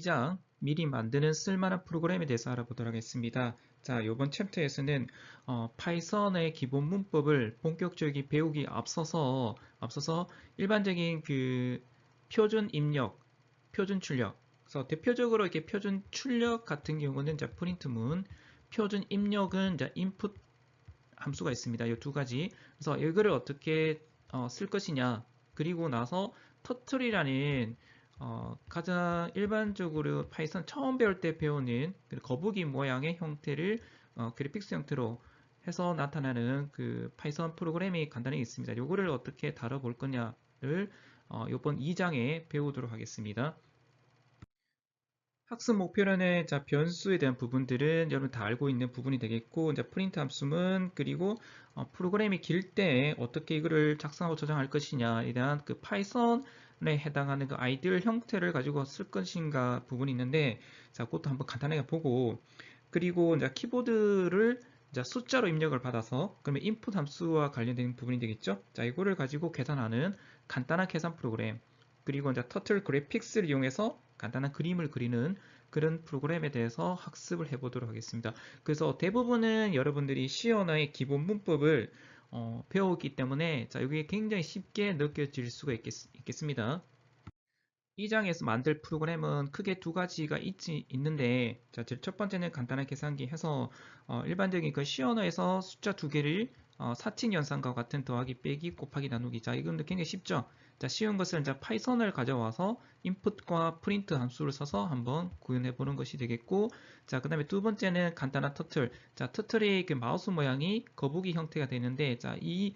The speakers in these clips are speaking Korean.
2장 미리 만드는 쓸만한 프로그램에 대해서 알아보도록 하겠습니다. 자, 이번 챕터에서는 파이썬의 기본 문법을 본격적인 배우기 앞서서 일반적인 그 표준 입력, 표준 출력. 그래서 대표적으로 이렇게 표준 출력 같은 경우는 자, 프린트문, 표준 입력은 자, 인풋 함수가 있습니다. 이 두 가지. 그래서 이거를 어떻게 쓸 것이냐. 그리고 나서 터틀이라는 가장 일반적으로 파이썬 처음 배울 때 배우는 그 거북이 모양의 형태를 그래픽스 형태로 해서 나타나는 그 파이썬 프로그램이 간단히 있습니다. 이거를 어떻게 다뤄볼 거냐를 이번 2장에 배우도록 하겠습니다. 학습 목표란의 자, 변수에 대한 부분들은 여러분 다 알고 있는 부분이 되겠고, 이제 프린트 함수문, 그리고 프로그램이 길 때 어떻게 이거를 작성하고 저장할 것이냐에 대한 그 파이썬에 해당하는 그 아이디얼 형태를 가지고 쓸 것인가 부분이 있는데, 자, 그것도 한번 간단하게 보고, 그리고 이제 키보드를 이제 숫자로 입력을 받아서 그러면 인풋 함수와 관련된 부분이 되겠죠. 자, 이거를 가지고 계산하는 간단한 계산 프로그램, 그리고 이제 터틀 그래픽스를 이용해서 간단한 그림을 그리는 그런 프로그램에 대해서 학습을 해보도록 하겠습니다. 그래서 대부분은 여러분들이 C 언어의 기본 문법을 배우기 때문에 자, 이게 굉장히 쉽게 느껴질 수가 있겠습니다. 이 장에서 만들 프로그램은 크게 두 가지가 있는데, 자, 제일 첫 번째는 간단한 계산기 해서 일반적인 그 C 언어에서 숫자 두 개를 사칙 연산과 같은 더하기, 빼기, 곱하기, 나누기. 자, 이건 굉장히 쉽죠. 자, 쉬운 것은 이제 파이썬을 가져와서 인풋과 프린트 함수를 써서 한번 구현해 보는 것이 되겠고, 자, 그 다음에 두 번째는 간단한 터틀. 자, 터틀의 그 마우스 모양이 거북이 형태가 되는데, 자, 이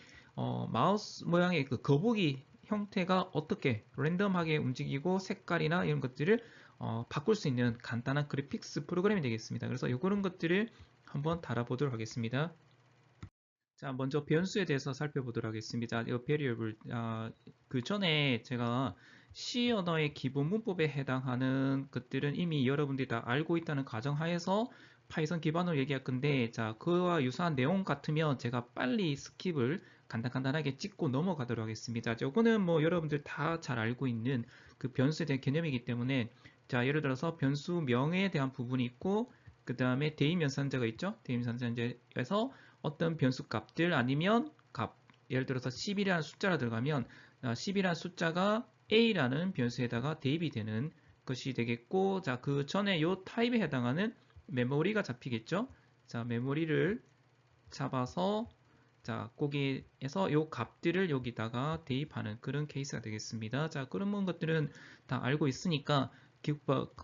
마우스 모양의 그 거북이 형태가 어떻게 랜덤하게 움직이고 색깔이나 이런 것들을 바꿀 수 있는 간단한 그래픽스 프로그램이 되겠습니다. 그래서 이런 것들을 한번 달아보도록 하겠습니다. 자, 먼저 변수에 대해서 살펴보도록 하겠습니다. 이 variable, 그 전에 제가 C 언어의 기본 문법에 해당하는 것들은 이미 여러분들이 다 알고 있다는 가정하에서 파이썬 기반으로 얘기할 건데, 자, 그와 유사한 내용 같으면 제가 빨리 스킵을 간단하게 찍고 넘어가도록 하겠습니다. 이거는 뭐 여러분들 다 잘 알고 있는 그 변수에 대한 개념이기 때문에, 자, 예를 들어서 변수명에 대한 부분이 있고, 그 다음에 대입연산자가 있죠. 대입연산자에서 어떤 변수 값들 아니면 값, 예를 들어서 10이라는 숫자가 들어가면 10이라는 숫자가 a라는 변수에다가 대입이 되는 것이 되겠고, 자, 그 전에 요 타입에 해당하는 메모리가 잡히겠죠. 자, 메모리를 잡아서 자, 거기에서 요 값들을 여기다가 대입하는 그런 케이스가 되겠습니다. 자, 그런 것들은 다 알고 있으니까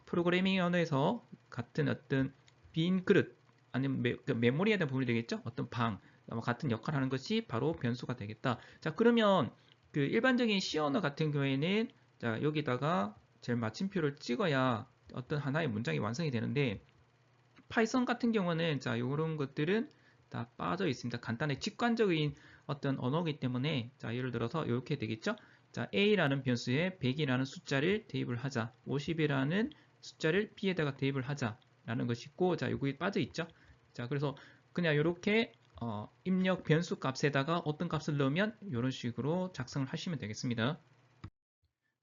프로그래밍 언어에서 같은 어떤 빈 그릇 아니면 메모리에 대한 부분이 되겠죠. 어떤 방 같은 역할을 하는 것이 바로 변수가 되겠다. 자, 그러면 그 일반적인 C 언어 같은 경우에는 자, 여기다가 제일 마침표를 찍어야 어떤 하나의 문장이 완성이 되는데, 파이썬 같은 경우는 자, 이런 것들은 다 빠져 있습니다. 간단히 직관적인 어떤 언어이기 때문에 자, 예를 들어서 이렇게 되겠죠. 자, a라는 변수에 100이라는 숫자를 대입을 하자, 50이라는 숫자를 b에다가 대입을 하자 라는 것이 있고, 자, 여기 빠져 있죠. 자, 그래서 그냥 이렇게 입력 변수 값에다가 어떤 값을 넣으면 이런 식으로 작성을 하시면 되겠습니다.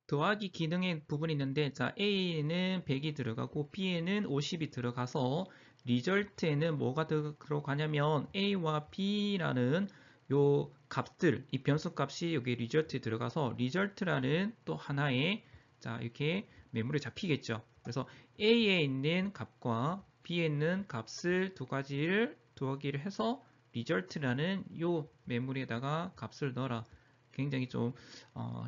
더하기 기능의 부분이 있는데, 자, A에는 100이 들어가고 B에는 50이 들어가서 리절트에는 뭐가 들어가냐면 A와 B라는 요 값들, 이 변수 값이 여기 리절트에 들어가서 리절트라는 또 하나의 자, 이렇게 메모리 잡히겠죠. 그래서 A에 있는 값과 B에 있는 값을 두 가지를 더하기를 해서 리절트라는 요 메모리에다가 값을 넣어라. 굉장히 좀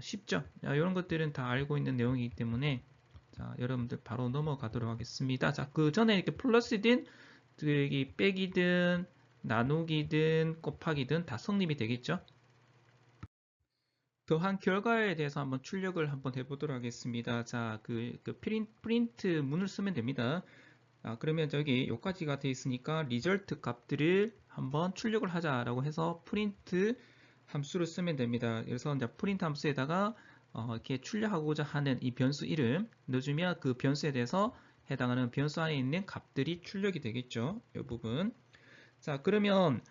쉽죠. 이런 것들은 다 알고 있는 내용이기 때문에 자, 여러분들 바로 넘어가도록 하겠습니다. 자, 그 전에 이렇게 플러스든 빼기든 나누기든 곱하기든 다 성립이 되겠죠. 더한 결과에 대해서 한번 출력을 한번 해보도록 하겠습니다. 자, 그 프린트 문을 쓰면 됩니다. 그러면 저기 여기까지가 되어 있으니까 리절트 값들을 한번 출력을 하자라고 해서 프린트 함수를 쓰면 됩니다. 그래서 이제 프린트 함수에다가 이렇게 출력하고자 하는 이 변수 이름 넣어주면 그 변수에 대해서 해당하는 변수 안에 있는 값들이 출력이 되겠죠. 이 부분. 자, 그러면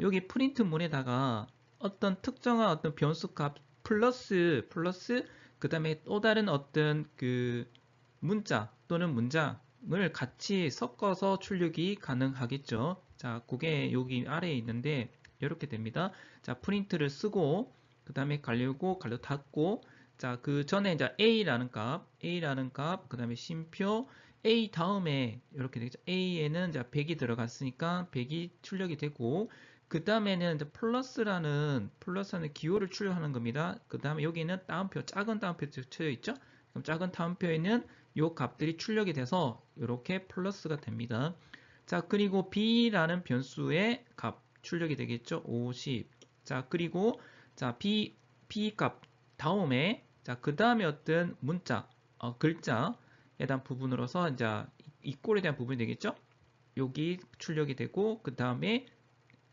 여기 프린트 문에다가 어떤 특정한 어떤 변수 값 플러스 그 다음에 또 다른 어떤 그 문자 또는 문장을 같이 섞어서 출력이 가능하겠죠. 자, 그게 여기 아래에 있는데 이렇게 됩니다. 자, 프린트를 쓰고 그 다음에 가려고 닫고 자, 그 전에 이제 A라는 값, 그 다음에 쉼표 A 다음에 이렇게 되겠죠. A에는 이제 100이 들어갔으니까 100이 출력이 되고 그 다음에는 이제 플러스라는 기호를 출력하는 겁니다. 그 다음에 여기는 따옴표, 작은 따옴표 쳐져 있죠. 그럼 작은 따옴표에는 요 값들이 출력이 돼서 이렇게 플러스가 됩니다. 자, 그리고 b라는 변수의 값 출력이 되겠죠. 50. 자, 그리고 자, b 값 다음에 자, 그 다음에 어떤 문자, 글자에 대한 부분으로서 이제 이 꼴에 대한 부분이 되겠죠. 여기 출력이 되고 그 다음에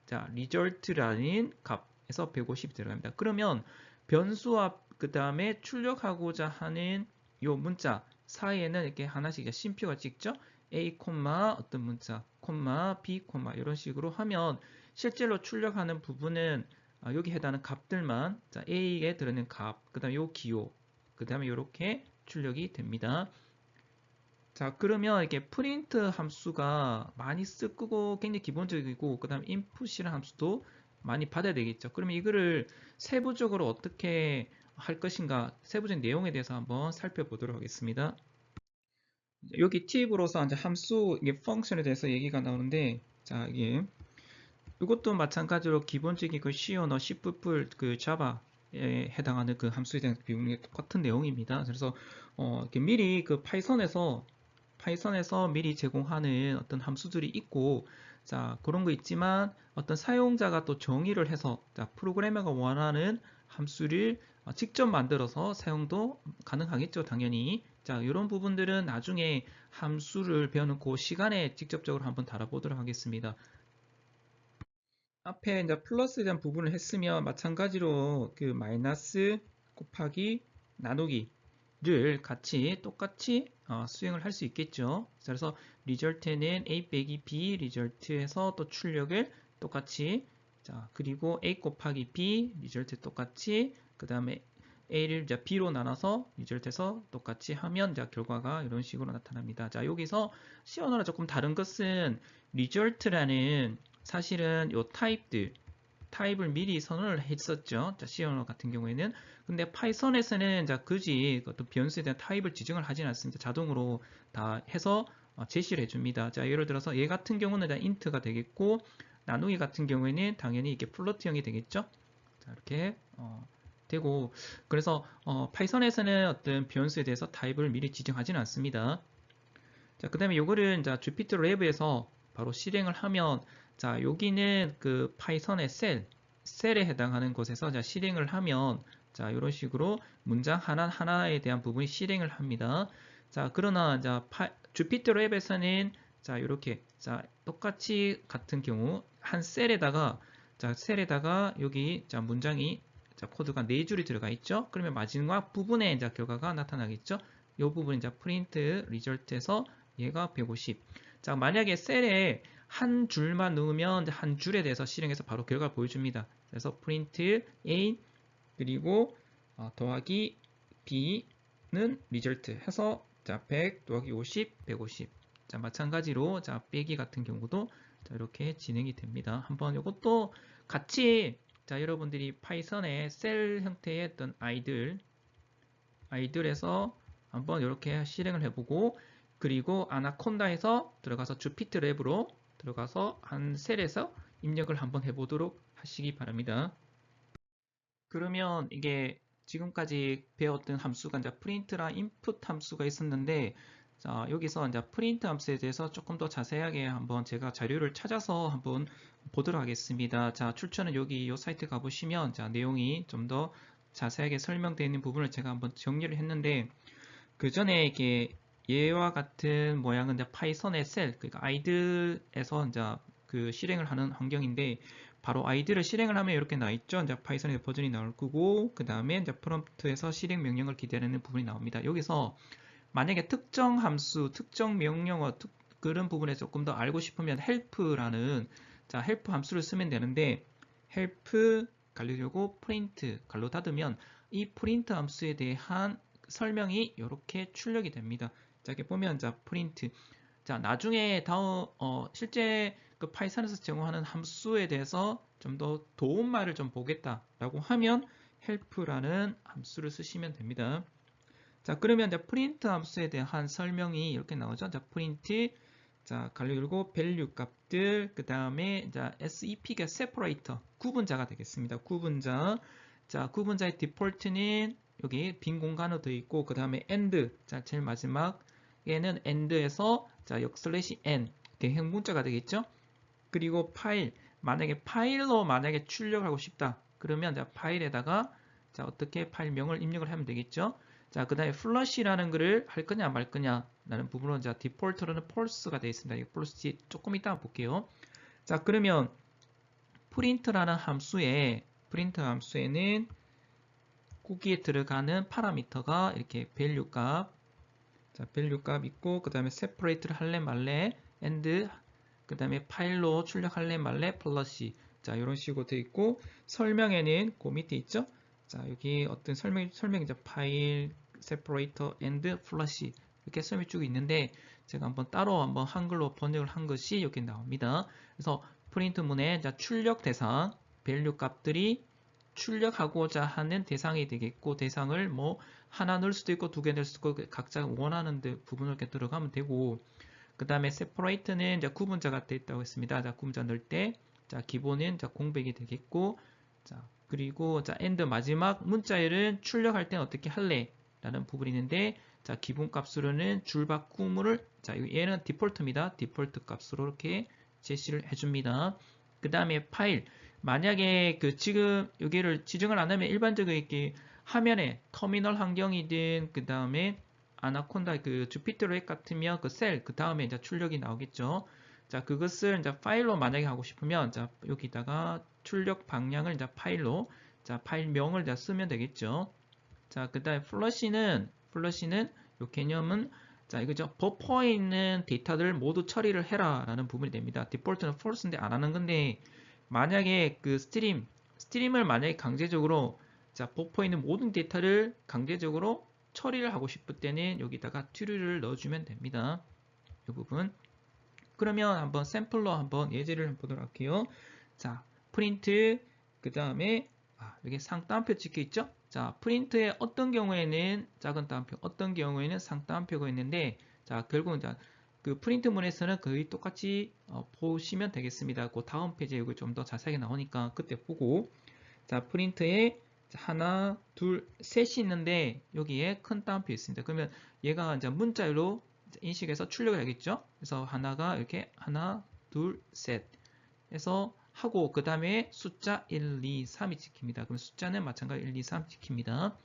자, result라는 값에서 150이 들어갑니다. 그러면 변수와 그 다음에 출력하고자 하는 요 문자 사이에는 이렇게 하나씩 쉼표가 찍죠. A, 어떤 문자, B, 이런 식으로 하면 실제로 출력하는 부분은 여기 해당하는 값들만 자, A에 들어있는 값, 그 다음에 요 기호, 그 다음에 이렇게 출력이 됩니다. 자, 그러면 이렇게 프린트 함수가 많이 쓰고 굉장히 기본적이고 그 다음에 input이라는 함수도 많이 받아야 되겠죠. 그러면 이거를 세부적으로 어떻게 할 것인가 세부적인 내용에 대해서 한번 살펴보도록 하겠습니다. 여기 팁으로서 이제 함수, 이게 펑션에 대해서 얘기가 나오는데 자, 이것도 마찬가지로 기본적인 그 C 언어, C++, 그 자바에 해당하는 그 함수에 대한 비용이 똑같은 내용입니다. 그래서 이렇게 미리 그 파이썬에서 미리 제공하는 어떤 함수들이 있고 자, 그런 거 있지만 어떤 사용자가 또 정의를 해서 자, 프로그래머가 원하는 함수를 직접 만들어서 사용도 가능하겠죠, 당연히. 자, 이런 부분들은 나중에 함수를 배우는 그 시간에 직접적으로 한번 다뤄보도록 하겠습니다. 앞에 이제 플러스에 대한 부분을 했으면 마찬가지로 그 마이너스 곱하기 나누기를 똑같이 수행을 할 수 있겠죠. 그래서 리절트는 A 빼기 B 리절트에서 또 출력을 똑같이 자, 그리고 A 곱하기 B 리절트 똑같이 그 다음에 A를 이제 B로 나눠서 리절트에서 똑같이 하면 이제 결과가 이런 식으로 나타납니다. 자, 여기서 C 언어랑 조금 다른 것은 리절트라는 사실은 요 타입을 미리 선언을 했었죠. 자, C 언어 같은 경우에는. 근데 파이썬에서는 자, 굳이 어떤 변수에 대한 타입을 지정을 하진 않습니다. 자동으로 다 해서 제시를 해줍니다. 자, 예를 들어서 얘 같은 경우는 int가 되겠고, 나누기 같은 경우에는 당연히 이게 플로트형이 되겠죠. 자, 이렇게 되고, 그래서 파이썬에서는 어떤 변수에 대해서 타입을 미리 지정하지는 않습니다. 자, 그 다음에 요거를 자, 주피터 랩에서 바로 실행을 하면 자, 여기는 그 파이썬의 셀에 해당하는 곳에서 자, 실행을 하면 자, 이런 식으로 문장 하나하나에 대한 부분이 실행을 합니다. 자, 그러나 자, 주피터 랩에서는 자, 이렇게 자, 똑같이 같은 경우 한 셀에다가 여기 자, 문장이 자, 코드가 4줄이 들어가 있죠. 그러면 마지막 부분에 자, 결과가 나타나겠죠. 이 부분이 이제 프린트 리절트에서 얘가 150. 자, 만약에 셀에 한 줄만 넣으면 한 줄에 대해서 실행해서 바로 결과를 보여줍니다. 그래서 print A 그리고 더하기 B는 result 해서 자, 100 더하기 50, 150. 자, 마찬가지로 자, 빼기 같은 경우도 자, 이렇게 진행이 됩니다. 한번 이것도 같이 자, 여러분들이 파이썬의 셀 형태의 어떤 아이들에서 한번 이렇게 실행을 해보고 그리고 아나콘다에서 들어가서 주피터 랩으로 들어가서 한 셀에서 입력을 한번 해보도록 하시기 바랍니다. 그러면 이게 지금까지 배웠던 함수가 이제 프린트랑 인풋 함수가 있었는데 자, 여기서 이제 프린트 함수에 대해서 조금 더 자세하게 한번 제가 자료를 찾아서 한번 보도록 하겠습니다. 자, 출처는 여기 이 사이트 가보시면 자, 내용이 좀 더 자세하게 설명되어 있는 부분을 제가 한번 정리를 했는데 그 전에 이게 얘와 같은 모양은 이제 파이썬의 셀, 그러니까 아이들에서 이제 그 실행을 하는 환경인데 바로 아이들을 실행을 하면 이렇게 나와 있죠. 이제 파이썬의 버전이 나올 거고 그 다음에 이제 프롬프트에서 실행 명령을 기다리는 부분이 나옵니다. 여기서 만약에 특정 함수, 특정 명령어 그런 부분에 조금 더 알고 싶으면 help라는 자 help 함수를 쓰면 되는데 help 가려고 print 갈로 닫으면 이 print 함수에 대한 설명이 이렇게 출력이 됩니다. 자, 이렇게 보면 자, 프린트. 자, 나중에 다음 실제 그 파이썬에서 제공하는 함수에 대해서 좀 더 도움말을 좀 보겠다라고 하면 help라는 함수를 쓰시면 됩니다. 자, 그러면 이제 프린트 함수에 대한 설명이 이렇게 나오죠. 자, 프린트, 자, 가로 열고 value 값들, 그 다음에 자, sep가 separator, 구분자가 되겠습니다. 구분자. 자, 구분자의 디폴트는 여기 빈 공간으로 되어 있고, 그 다음에 end, 자, 제일 마지막에는 end에서 자, 역슬래시 n, 대행 문자가 되겠죠. 그리고 파일, 만약에 파일로 만약에 출력하고 싶다. 그러면 자, 파일에다가 자, 어떻게 파일명을 입력을 하면 되겠죠. 자, 그 다음에 플러시라는 것을 할 거냐 말 거냐 라는 부분은 자, 디폴트로는 false가 되어 있습니다. 이 false 조금 이따 볼게요. 자, 그러면 프린트라는 함수에는 거기에 들어가는 파라미터가 이렇게 value 값, 자, value 값 있고, 그 다음에 separate를 할래 말래, and, 그 다음에 파일로 출력할래 말래, 플러시. 자, 이런 식으로 되어 있고, 설명에는 그 밑에 있죠? 자, 여기 어떤 설명이죠. 파일, separator, and, 플러시. 이렇게 설명이 쭉 있는데, 제가 따로 한번 한글로 번역을 한 것이 여기 나옵니다. 그래서 프린트문에 자, 출력 대상, value 값들이 출력하고자 하는 대상이 되겠고, 대상을 뭐 하나 넣을 수도 있고 두 개 넣을 수도 있고 각자 원하는 부분을 이렇게 들어가면 되고, 그 다음에 separate는 이제 구분자가 되어 있다고 했습니다. 자, 구분자 넣을 때, 자, 기본은 자, 공백이 되겠고, 자, 그리고 자, end 마지막 문자열은 출력할 때는 어떻게 할래? 라는 부분이 있는데, 자, 기본 값으로는 줄바꿈을, 자, 얘는 디폴트입니다. 디폴트 값으로 이렇게 제시를 해줍니다. 그 다음에 파일, 만약에 그 지금 여기를 지정을 안 하면 일반적으로 이렇게 화면에 터미널 환경이든 그 다음에 아나콘다 그 주피터 앱 같으면 그 셀 그 다음에 이제 출력이 나오겠죠. 자, 그것을 이제 파일로 만약에 하고 싶으면 자, 여기다가 출력 방향을 이제 파일로 자, 파일명을 이제 쓰면 되겠죠. 자, 그다음에 플러시는 요 개념은 자, 이거죠. 버퍼에 있는 데이터들 모두 처리를 해라라는 부분이 됩니다. 디폴트는 false인데 안 하는 건데 만약에 그 스트림을 만약에 강제적으로 자, 버퍼에 있는 모든 데이터를 강제적으로 처리를 하고 싶을 때는 여기다가 true를 넣어주면 됩니다. 이 부분. 그러면 한번 샘플로 한번 예제를 보도록 할게요. 자, 프린트 그 다음에 여기 상따옴표 찍혀 있죠? 자, 프린트의 어떤 경우에는 작은 따옴표, 어떤 경우에는 상따옴표가 있는데, 자, 결국은 자, 그 프린트문에서는 거의 똑같이 보시면 되겠습니다. 그 다음 페이지에 이거 좀 더 자세하게 나오니까 그때 보고, 자, 프린트에 하나, 둘, 셋이 있는데 여기에 큰 따옴표 있습니다. 그러면 얘가 이제 문자로 인식해서 출력을 하겠죠. 그래서 하나가 이렇게 하나, 둘, 셋 해서 하고 그 다음에 숫자 1, 2, 3이 찍힙니다. 그럼 숫자는 마찬가지로 1, 2, 3 찍힙니다.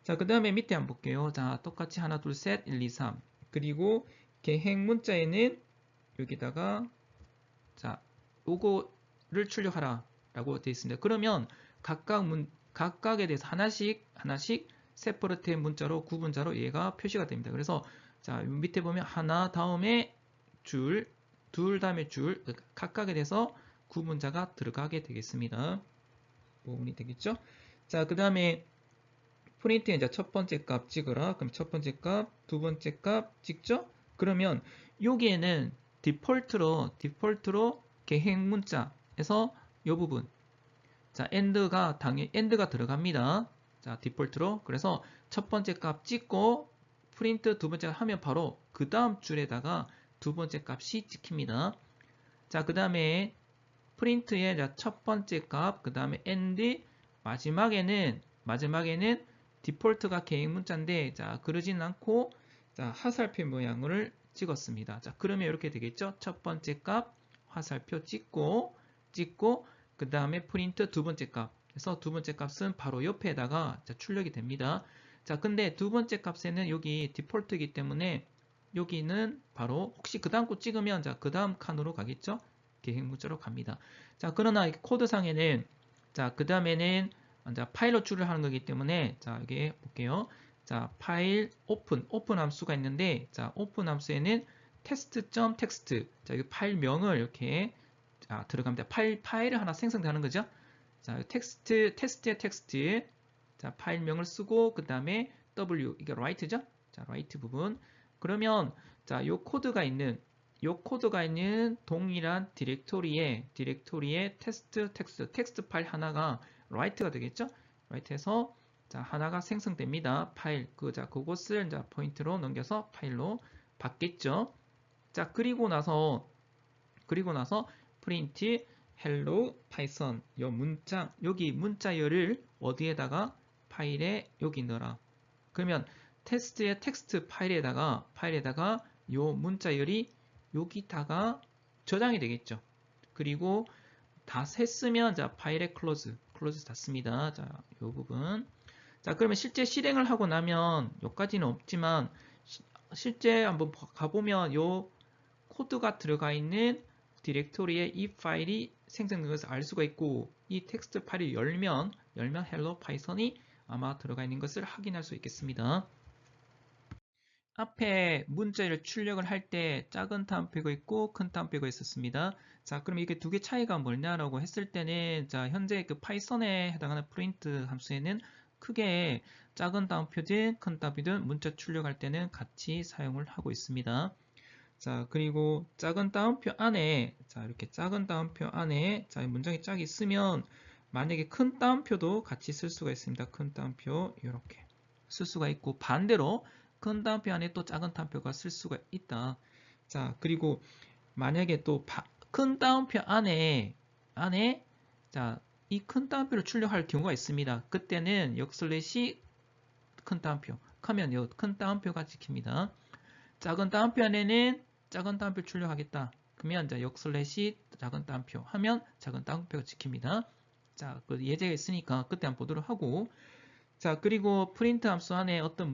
자, 그 다음에 밑에 한번 볼게요. 자, 똑같이 하나, 둘, 셋, 1, 2, 3. 그리고 계획 문자에는 여기다가 자, 요거를 출력하라 라고 되어 있습니다. 그러면 각각에 대해서 하나씩 세퍼레트 문자로 구분자로 얘가 표시가 됩니다. 그래서 자, 밑에 보면 하나 다음에 줄, 둘 다음에 줄, 각각에 대해서 구분자가 들어가게 되겠습니다. 부분이 되겠죠? 자, 그 다음에 프린트에 이제 첫 번째 값 찍어라. 그럼 첫 번째 값, 두 번째 값 찍죠? 그러면 여기에는 디폴트로 계획 문자에서 이 부분 자, end가 들어갑니다. 자, 디폴트로. 그래서 첫 번째 값 찍고 프린트 두 번째 하면 바로 그 다음 줄에다가 두 번째 값이 찍힙니다. 자, 그 다음에 프린트의 첫 번째 값, 그 다음에 end, 마지막에는 디폴트가 계획 문자인데, 자, 그러진 않고, 자, 화살표 모양을 찍었습니다. 자, 그러면 이렇게 되겠죠? 첫 번째 값, 화살표 찍고, 그 다음에 프린트 두 번째 값. 그래서 두 번째 값은 바로 옆에다가 출력이 됩니다. 자, 근데 두 번째 값에는 여기 디폴트이기 때문에 여기는 바로 혹시 그 다음 거 찍으면 자, 그 다음 칸으로 가겠죠? 계획 문자로 갑니다. 자, 그러나 코드상에는 자, 그 다음에는 파일로 출력하는 거기 때문에 자, 여기 볼게요. 자, 파일 오픈 함수가 있는데 자, 오픈 함수에는 test.txt 자, 이 파일명을 이렇게 자, 들어갑니다. 파일을 하나 생성하는 거죠. 자, 테스트의 텍스트 자, 파일명을 쓰고 그 다음에 W 이게 write죠. 자, write 부분 그러면 자, 요 코드가 있는 동일한 디렉토리에 텍스트 파일 하나가 write가 되겠죠? write해서 자, 하나가 생성됩니다. 파일 그곳을 자, 포인트로 넘겨서 파일로 받겠죠. 자, 그리고 나서 print hello python 요 문자 여기 문자열을 어디에다가 파일에 여기 넣어라. 그러면 테스트의 텍스트 파일에다가 요 문자열이 여기다가 저장이 되겠죠. 그리고 다 했으면 자 파일에 클로즈 닫습니다. 자, 요 부분. 자, 그러면 실제 실행을 하고 나면 여기까지는 없지만 실제 한번 가보면 요 코드가 들어가 있는 디렉토리에 이 파일이 생성된 것을 알 수가 있고 이 텍스트 파일이 열면 hello python이 아마 들어가 있는 것을 확인할 수 있겠습니다. 앞에 문자를 출력을 할 때 작은 따옴표가 있고 큰 따옴표가 있었습니다. 자, 그럼 이게 두 개 차이가 뭐냐라고 했을 때는 자, 현재 그 파이썬에 해당하는 프린트 함수에는 크게 작은 따옴표든 큰 따옴표든 문자 출력할 때는 같이 사용을 하고 있습니다. 자, 그리고 작은 따옴표 안에 자, 이렇게 작은 따옴표 안에 자, 문장이 쫙 있으면 만약에 큰 따옴표도 같이 쓸 수가 있습니다. 큰 따옴표 이렇게 쓸 수가 있고 반대로 큰 따옴표 안에 또 작은 따옴표가 쓸 수가 있다. 자, 그리고 만약에 또 큰 따옴표 안에 자, 이 큰 따옴표를 출력할 경우가 있습니다. 그때는 역슬래시 큰 따옴표 하면 큰 따옴표가 찍힙니다. 작은 따옴표 안에는 작은 따옴표 출력하겠다. 그러면 자, 역슬래시 작은 따옴표 하면 작은 따옴표가 찍힙니다. 자, 그 예제가 있으니까 그때 한번 보도록 하고 자, 그리고 프린트 함수 안에 어떤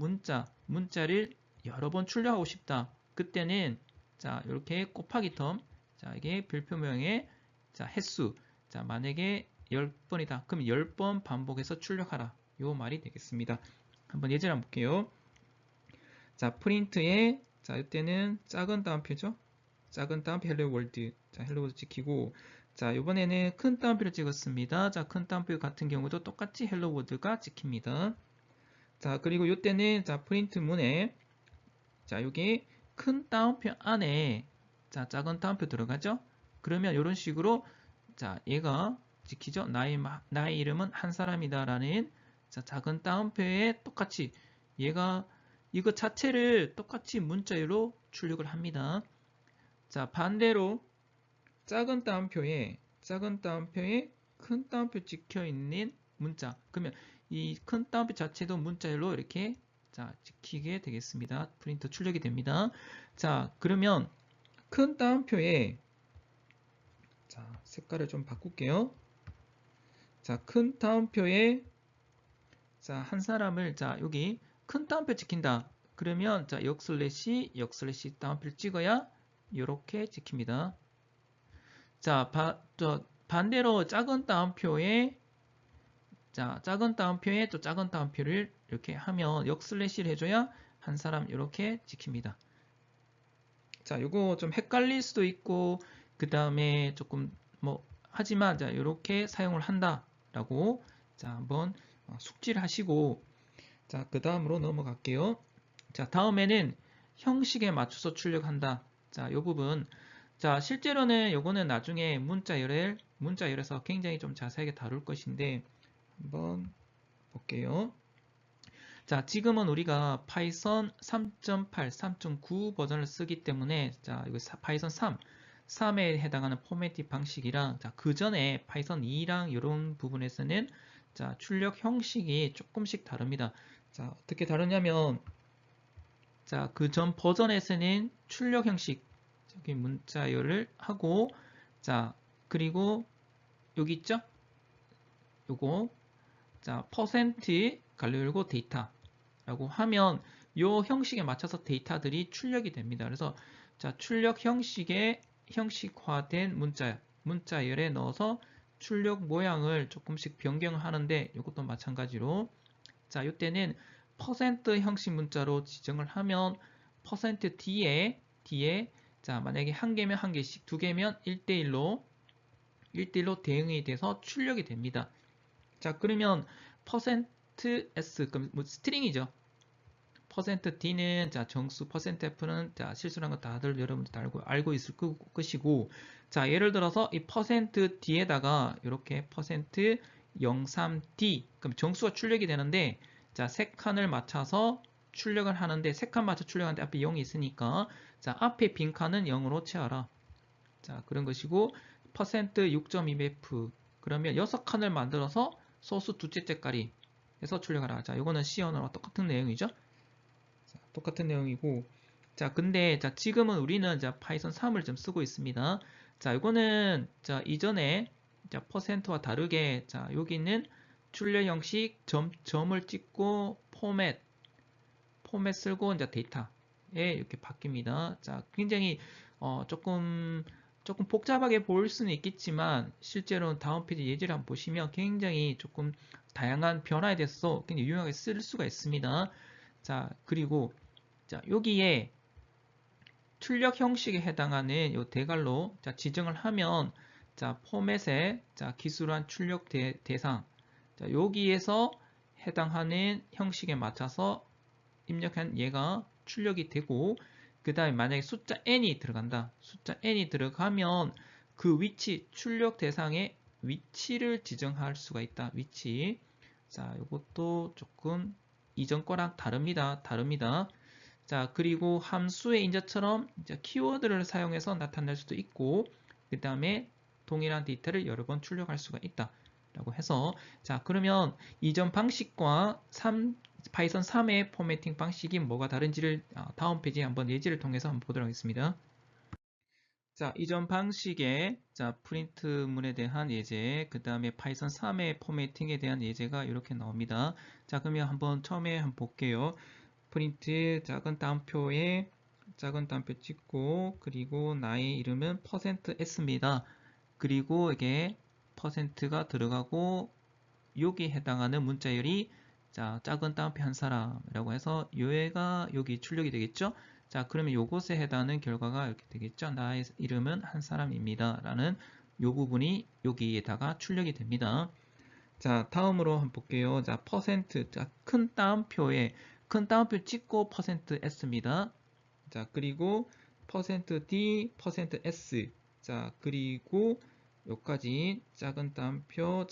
문자를 여러 번 출력하고 싶다. 그때는 자, 이렇게 곱하기 텀. 자, 이게 별표명의 자, 횟수. 자, 만약에 10번이다. 그럼 10번 반복해서 출력하라. 요 말이 되겠습니다. 한번 예제를 한번 볼게요. 자, 프린트에 자, 이때는 작은 따옴표죠. 작은 따옴표 헬로 월드. 자, 헬로 월드 찍히고 자, 이번에는 큰 따옴표를 찍었습니다. 자, 큰 따옴표 같은 경우도 똑같이 헬로 월드가 찍힙니다. 자, 그리고 이때는 자, 프린트 문에 자, 여기 큰 따옴표 안에 자, 작은 따옴표 들어가죠? 그러면 이런 식으로 자, 얘가 찍히죠? 나의 이름은 한 사람이다라는 자, 작은 따옴표에 똑같이 얘가 이거 자체를 똑같이 문자로 출력을 합니다. 자, 반대로 작은 따옴표에 큰 따옴표 찍혀 있는 문자. 그러면 이 큰 따옴표 자체도 문자열로 이렇게 자, 찍히게 되겠습니다. 프린터 출력이 됩니다. 자, 그러면 큰 따옴표에 자, 색깔을 좀 바꿀게요. 자, 큰 따옴표에 자, 한 사람을 자, 여기 큰 따옴표 찍힌다. 그러면 자, 역슬래시 따옴표를 찍어야 이렇게 찍힙니다. 자, 반대로 작은 따옴표에 또 작은 따옴표를 이렇게 하면 역슬래시를 해줘야 한 사람 이렇게 찍힙니다. 자, 요거 좀 헷갈릴 수도 있고 그 다음에 조금 뭐 하지만 자, 이렇게 사용을 한다라고 자, 한번 숙지를 하시고 자, 그 다음으로 넘어갈게요. 자, 다음에는 형식에 맞춰서 출력한다. 자, 요 부분. 자, 실제로는 요거는 나중에 문자열에서 굉장히 좀 자세하게 다룰 것인데 한번 볼게요. 자, 지금은 우리가 파이썬 3.8, 3.9 버전을 쓰기 때문에 자, 이거 파이썬 3에 해당하는 포매팅 방식이랑 자, 그 전에 파이썬 2랑 이런 부분에서는 자, 출력 형식이 조금씩 다릅니다. 자, 어떻게 다르냐면 자, 그 전 버전에서는 출력 형식 저기 문자열을 하고 자, 그리고 여기 있죠? 요거 자, 퍼센트 괄호 열고 데이터라고 하면 요 형식에 맞춰서 데이터들이 출력이 됩니다. 그래서 자, 출력 형식에 형식화된 문자열에 넣어서 출력 모양을 조금씩 변경하는데 이것도 마찬가지로 자, 이때는 퍼센트 형식 문자로 지정을 하면 퍼센트 뒤에 자, 만약에 한 개면 한 개씩, 두 개면 1대1로 대응이 돼서 출력이 됩니다. 자, 그러면 %s 그럼 뭐 스트링이죠. %d는 자 정수, %f는 자 실수라는 거 다들 여러분들 다 알고 있을 것이고, 자 예를 들어서 이 %d에다가 이렇게 %03d, 그럼 정수가 출력이 되는데, 자 세 칸을 맞춰서 출력을 하는데, 세 칸 맞춰 출력하는데 앞에 0이 있으니까, 자 앞에 빈 칸은 0으로 채워라. 자 그런 것이고, %6.2f, 그러면 6칸을 만들어서 소수 두째 째까지 해서 출력하라. 자 이거는 C 언어와 똑같은 내용이죠. 자, 똑같은 내용이고, 자 근데 자 지금은 우리는 자 파이썬 3을 좀 쓰고 있습니다. 자 이거는 자 이전에 자 퍼센트와 다르게, 자 여기는 출력 형식 점을 찍고 포맷 쓰고 이제 데이터에 이렇게 바뀝니다. 자 굉장히 조금 복잡하게 보일 수는 있겠지만, 실제로는 다음 페이지 예제를 한번 보시면 굉장히 조금 다양한 변화에 대해서 굉장히 유용하게 쓸 수가 있습니다. 자 그리고 자 여기에 출력 형식에 해당하는 이 대괄호 자 지정을 하면, 자 포맷에 자 기술한 출력 대상, 자 여기에서 해당하는 형식에 맞춰서 입력한 얘가 출력이 되고, 그 다음에 만약에 숫자 n이 들어간다. 숫자 n이 들어가면 그 위치, 출력 대상의 위치를 지정할 수가 있다. 위치. 자, 이것도 조금 이전 거랑 다릅니다. 자, 그리고 함수의 인자처럼 이제 키워드를 사용해서 나타낼 수도 있고, 그 다음에 동일한 데이터를 여러 번 출력할 수가 있다. 라고 해서, 자, 그러면 이전 방식과 파이썬 3의 포매팅 방식이 뭐가 다른지를 다음 페이지에 한번 예제를 통해서 한번 보도록 하겠습니다. 자, 이전 방식의 자 프린트문에 대한 예제, 그 다음에 파이썬 3의 포매팅에 대한 예제가 이렇게 나옵니다. 자, 그러면 한번 처음에 한번 볼게요. 프린트 작은 따옴표에 작은 따옴표 찍고, 그리고 나의 이름은 %s입니다. 그리고 이게 %가 들어가고, 여기 해당하는 문자열이 자 작은 따옴표 한 사람이라고 해서 얘가 여기 출력이 되겠죠. 자 그러면 요것에 해당하는 결과가 이렇게 되겠죠. 나의 이름은 한 사람입니다 라는 요 부분이 여기에다가 출력이 됩니다. 자 다음으로 한번 볼게요. 자 자, 큰 따옴표 찍고 %s입니다. 자 그리고 %d, %s, 자 그리고 여기까지 작은 따옴표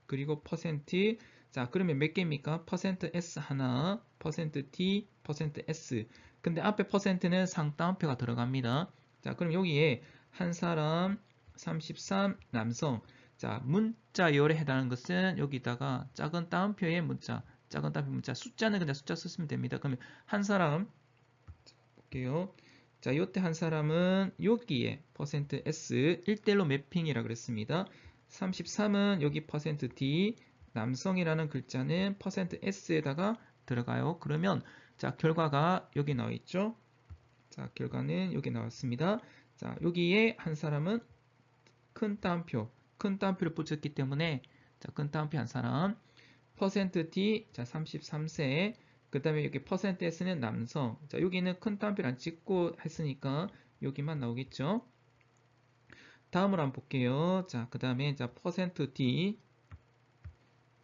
그리고 %, 자 그러면 몇 개입니까? %s 하나, %d, %s. 근데 앞에 %는 상따옴표가 들어갑니다. 자 그럼 여기에 한 사람, 33 남성. 자 문자열에 해당하는 것은 여기다가 작은 따옴표의 문자, 작은 따옴표 문자, 숫자는 그냥 숫자 쓰시면 됩니다. 그러면 한 사람 볼게요. 자, 요때 한 사람은 여기에 %s 1대1로 매핑이라 그랬습니다. 33은 여기 %d, 남성이라는 글자는 %s에다가 들어가요. 그러면 자, 결과가 여기 나와 있죠. 자, 결과는 여기 나왔습니다. 자, 여기에 한 사람은 큰 따옴표를 붙였기 때문에 자, 큰 따옴표 한 사람 %d, 자 33세, 그 다음에 여기 %s는 남성. 자 여기는 큰 따옴표를 안 찍고 했으니까 여기만 나오겠죠. 다음으로 한번 볼게요. 자 그 다음에 자 %d,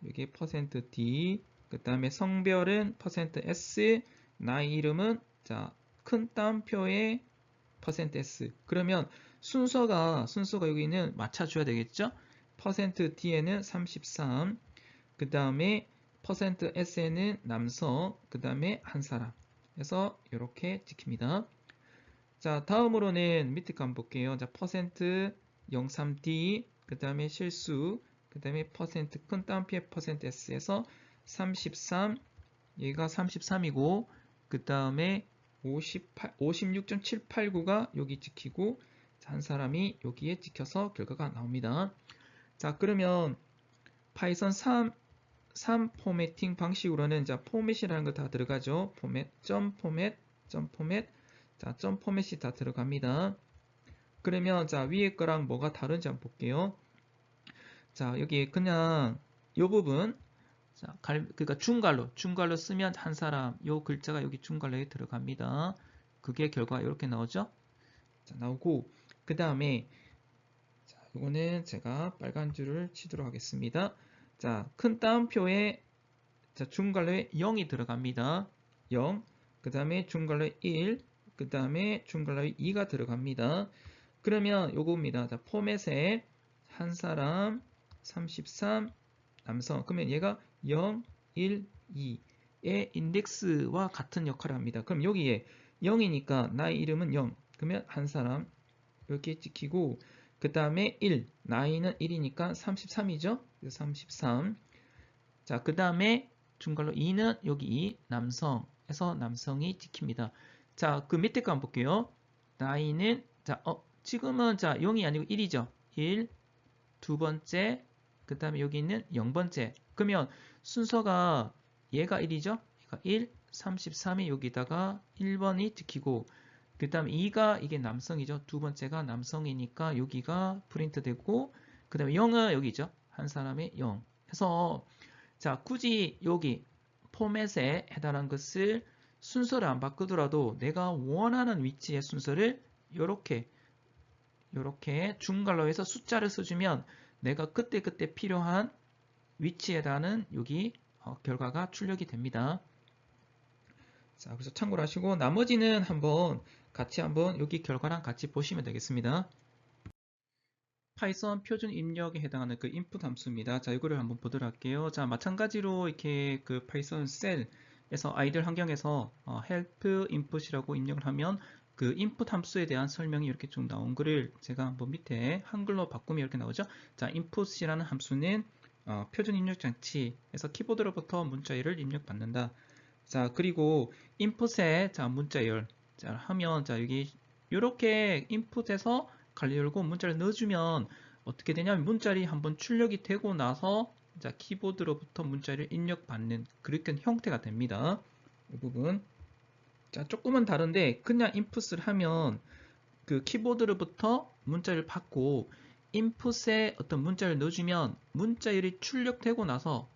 여기 %d, 그 다음에 성별은 %s, 나이 이름은 자 큰 따옴표에 %s. 그러면 순서가 여기는 맞춰줘야 되겠죠. %d에는 33, 그 다음에 %s에는 남성, 그 다음에 한 사람 해서 이렇게 찍힙니다. 자 다음으로는 밑에 거 한번 볼게요. 자 %03d, 그 다음에 실수, 그 다음에 %큰 따옴표의 %s에서 33, 얘가 33이고, 그 다음에 56.789가 여기 찍히고, 한 사람이 여기에 찍혀서 결과가 나옵니다. 자 그러면 파이썬 3 포매팅 방식으로는 자 포맷이라는 거 다 들어가죠. 포맷, 점 포맷, 자 점 포맷이 다 들어갑니다. 그러면 자 위에 거랑 뭐가 다른지 한번 볼게요. 자 여기 그냥 요 부분, 자 그러니까 중괄로 쓰면 한 사람, 요 글자가 여기 중괄로에 들어갑니다. 그게 결과 이렇게 나오죠. 자 나오고, 그 다음에 자 이거는 제가 빨간 줄을 치도록 하겠습니다. 자 큰 따옴표에 자 중괄호에 0이 들어갑니다. 0, 그 다음에 중괄호 1, 그 다음에 중괄호 2가 들어갑니다. 그러면 요겁니다. 자, 포맷에 한 사람 33 남성. 그러면 얘가 0, 1, 2의 인덱스와 같은 역할을 합니다. 그럼 여기에 0이니까 나의 이름은 0. 그러면 한 사람 이렇게 찍히고 그 다음에 1, 나이는 1이니까 33이죠. 33. 자, 그 다음에 중괄호 2는 여기 2, 남성에서 남성이 찍힙니다. 자, 그 밑에 거 한번 볼게요. 나이는 자, 지금은 자 0이 아니고 1이죠. 1, 두 번째, 그 다음에 여기 있는 0번째. 그러면 순서가 얘가 1이죠. 얘가 1, 33이 여기다가 1번이 찍히고 그 다음에 2가 이게 남성이죠. 두 번째가 남성이니까 여기가 프린트 되고 그 다음에 0은 여기죠. 한 사람의 0 해서 자, 굳이 여기 포맷에 해당하는 것을 순서를 안 바꾸더라도 내가 원하는 위치의 순서를 이렇게 중괄호에서 숫자를 써주면 내가 그때그때 필요한 위치에 해당하는 여기 결과가 출력이 됩니다. 자, 그래서 참고를 하시고 나머지는 같이 한번 여기 결과랑 같이 보시면 되겠습니다. 파이썬 표준 입력에 해당하는 그 인풋 함수입니다. 자, 이거를 한번 보도록 할게요. 자, 마찬가지로 이렇게 그 파이썬 셀에서 아이들 환경에서 help input이라고 입력을 하면 그 인풋 함수에 대한 설명이 이렇게 좀 나온 거를 제가 한번 밑에 한글로 바꾸면 이렇게 나오죠. 자, input이라는 함수는 표준 입력 장치에서 키보드로부터 문자열을 입력받는다. 자, 그리고 인풋에 자, 문자열 자, 하면 자, 여기 이렇게 인풋에서 관리 열고 문자를 넣어주면 어떻게 되냐면 문자리 한번 출력이 되고 나서 자, 키보드로부터 문자를 입력받는 그렇게 형태가 됩니다. 이 부분. 자, 조금은 다른데 그냥 인풋을 하면 그 키보드로부터 문자를 받고 인풋에 어떤 문자를 넣어주면 문자열이 출력되고 나서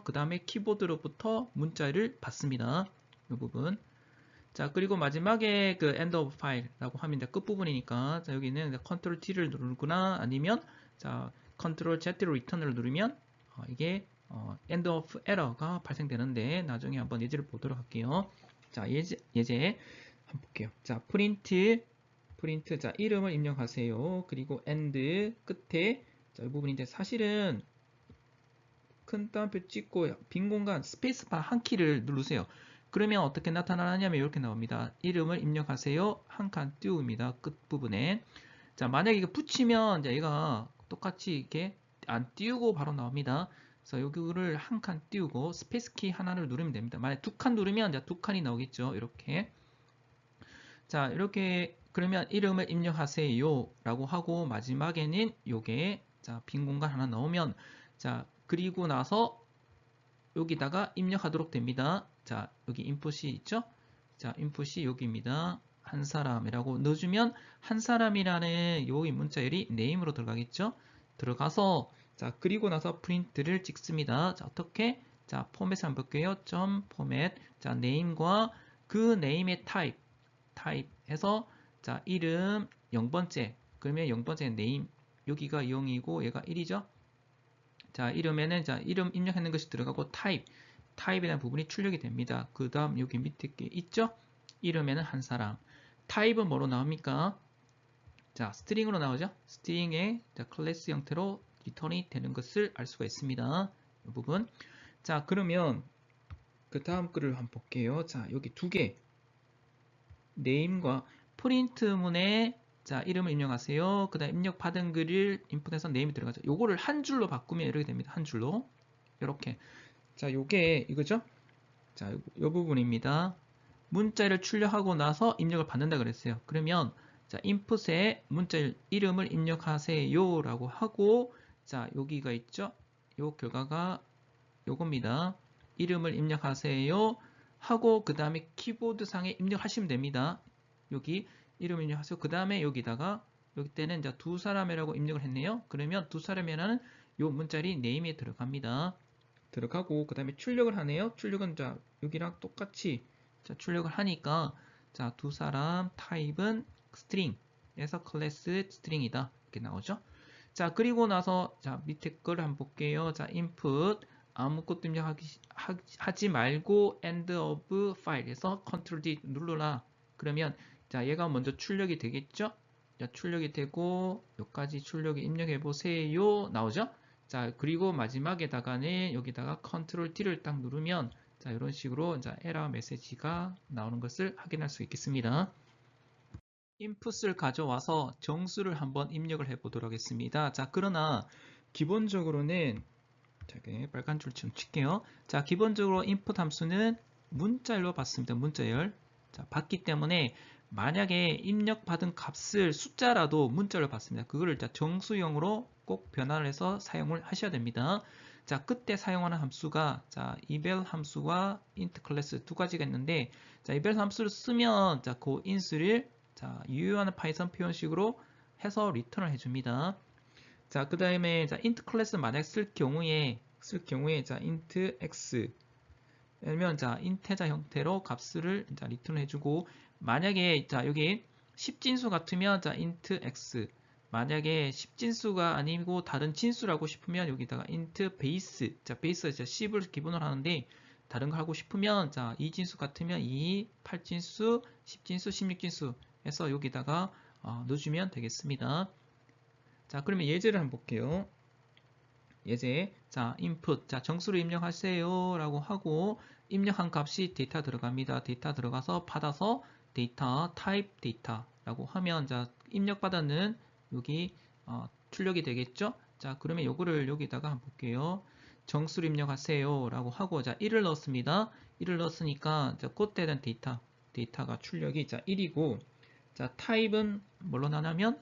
그 다음에 키보드로부터 문자를 받습니다. 이 부분. 자, 그리고 마지막에 그 end of file라고 하면 끝부분이니까 자, 여기는 컨트롤 T를 누르거나 아니면 자, 컨트롤 Z로 return을 누르면 이게 end of error가 발생되는데 나중에 한번 예제를 보도록 할게요. 자, 예제 한번 볼게요. 자, 프린트 자, 이름을 입력하세요. 그리고 end 끝에 자, 이 부분인데 사실은 큰 따옴표 찍고 빈 공간 스페이스바 한 키를 누르세요. 그러면 어떻게 나타나냐면 이렇게 나옵니다. 이름을 입력하세요. 한 칸 띄웁니다. 끝부분에. 자, 만약에 이거 붙이면 이제 얘가 똑같이 이렇게 안 띄우고 바로 나옵니다. 그래서 여기를 한 칸 띄우고 스페이스 키 하나를 누르면 됩니다. 만약 두 칸 누르면 이제 두 칸이 나오겠죠. 이렇게. 자, 이렇게 그러면 이름을 입력하세요 라고 하고 마지막에는 요게 자, 빈 공간 하나 넣으면 자, 그리고 나서 여기다가 입력하도록 됩니다. 자, 여기 인풋이 있죠? 자, 인풋이 여기입니다. 한 사람이라고 넣어주면 한 사람이라는 여기 문자열이 name으로 들어가겠죠? 들어가서 자, 그리고 나서 프린트를 찍습니다. 자, 어떻게? 자, 포맷을 한번 볼게요. 점 포맷. 자, name과 그 name의 type 해서 자, 이름 0번째. 그러면 0번째 name 여기가 0이고 얘가 1이죠? 자, 이름에는 자, 이름 입력하는 것이 들어가고 타입에 대한 부분이 출력이 됩니다. 그 다음 여기 밑에 게 있죠? 이름에는 한 사람. 타입은 뭐로 나옵니까? 자, 스트링으로 나오죠? 스트링의 클래스 형태로 리턴이 되는 것을 알 수가 있습니다. 이 부분. 자, 그러면 그 다음 글을 한번 볼게요. 자, 여기 두 개. name과 프린트문에 자, 이름을 입력하세요. 그 다음 입력받은 글을 인풋해서 네임이 들어가죠. 요거를 한 줄로 바꾸면 이렇게 됩니다. 한 줄로. 이렇게. 자, 요게 이거죠? 자, 요 부분입니다. 문자를 출력하고 나서 입력을 받는다 그랬어요. 그러면 자, 인풋에 문자 이름을 입력하세요 라고 하고 자, 여기가 있죠? 요 결과가 요겁니다. 이름을 입력하세요 하고 그 다음에 키보드 상에 입력하시면 됩니다. 여기 이름 입력하세요. 그 다음에 여기다가 여기 때는 이제 두 사람이라고 입력을 했네요. 그러면 두 사람이라는 요 문자리 네임에 들어갑니다. 들어가고 그 다음에 출력을 하네요. 출력은 자 여기랑 똑같이 자 출력을 하니까 자 두 사람 타입은 스트링에서 클래스 스트링이다 이렇게 나오죠. 자 그리고 나서 자 밑에 걸 한번 볼게요. 자 input 아무것도 입력하지 말고 end of file에서 Ctrl D 눌러라. 그러면 자 얘가 먼저 출력이 되겠죠? 자, 출력이 되고 여기까지 출력이 입력해 보세요 나오죠? 자 그리고 마지막에다가는 여기다가 Ctrl D를 딱 누르면 자 이런 식으로 자 에러 메시지가 나오는 것을 확인할 수 있겠습니다. 인풋을 가져와서 정수를 한번 입력을 해 보도록 하겠습니다. 자 그러나 기본적으로는 자, 빨간 줄좀 칠게요. 자, 기본적으로 input 함수는 문자열로 받습니다. 문자열. 자, 받기 때문에 만약에 입력받은 값을 숫자라도 문자열로 받습니다. 그거를 정수형으로 꼭 변환을 해서 사용을 하셔야 됩니다. 자, 그때 사용하는 함수가 자, eval 함수와 int 클래스 두 가지가 있는데 자, eval 함수를 쓰면 자, 그 인수를 자, 유효한 파이썬 표현식으로 해서 리턴을 해줍니다. 자, 그 다음에 자, int 클래스 만약 쓸 경우에 자, int x 아니면 자, 인테자 형태로 값을 자, 리턴을 해주고 만약에 자, 여기 10진수 같으면 자, int x 만약에 10진수가 아니고 다른 진수라고 싶으면 여기다가 int base 자, 베이스가 10을 기본으로 하는데 다른 거 하고 싶으면 자, 2진수 같으면 2, 8진수, 10진수, 16진수 해서 여기다가 넣어주면 되겠습니다. 자, 그러면 예제를 한번 볼게요. 예제. 자, input. 자, 정수를 입력하세요. 라고 하고, 입력한 값이 데이터 들어갑니다. 데이터 들어가서 받아서 데이터, type 데이터. 라고 하면, 자, 입력받았는 여기, 출력이 되겠죠? 자, 그러면 요거를 여기다가 한번 볼게요. 정수를 입력하세요. 라고 하고, 자, 1을 넣었습니다. 1을 넣었으니까, 자, 그때에 대한 데이터가 출력이, 자, 1이고, 자, 타입은 뭘로 나냐면,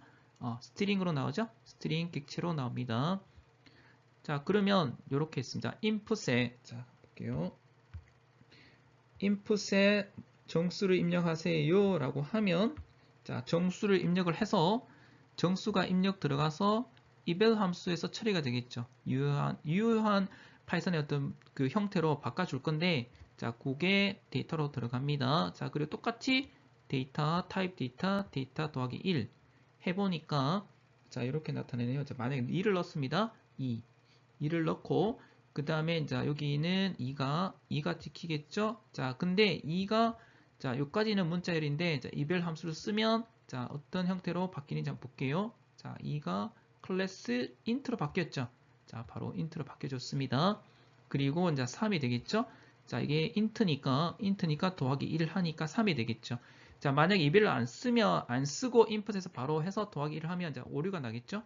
스트링으로 나오죠? 스트링 객체로 나옵니다. 자, 그러면 이렇게 했습니다. 인풋에 자, 볼게요. 인풋에 정수를 입력하세요 라고 하면 자, 정수를 입력을 해서 정수가 입력 들어가서 eval 함수에서 처리가 되겠죠. 유효한 파이썬의 어떤 그 형태로 바꿔줄 건데 자, 그게 데이터로 들어갑니다. 자, 그리고 똑같이 데이터, 타입 데이터 더하기 1 해보니까 자 이렇게 나타내네요. 자, 만약에 2를 넣습니다. 2를 넣고 그 다음에 자 여기는 2가 찍히겠죠. 자 근데 2가 자 여기까지는 문자열인데 자 이별 함수를 쓰면 자 어떤 형태로 바뀌는지 한번 볼게요. 자 2가 클래스 int로 바뀌었죠. 자 바로 int로 바뀌어졌습니다. 그리고 이제 3이 되겠죠. 자 이게 int니까 더하기 1을 하니까 3이 되겠죠. 자, 만약에 이별을 안 쓰고 인풋에서 바로 해서 더하기 1을 하면 자, 오류가 나겠죠?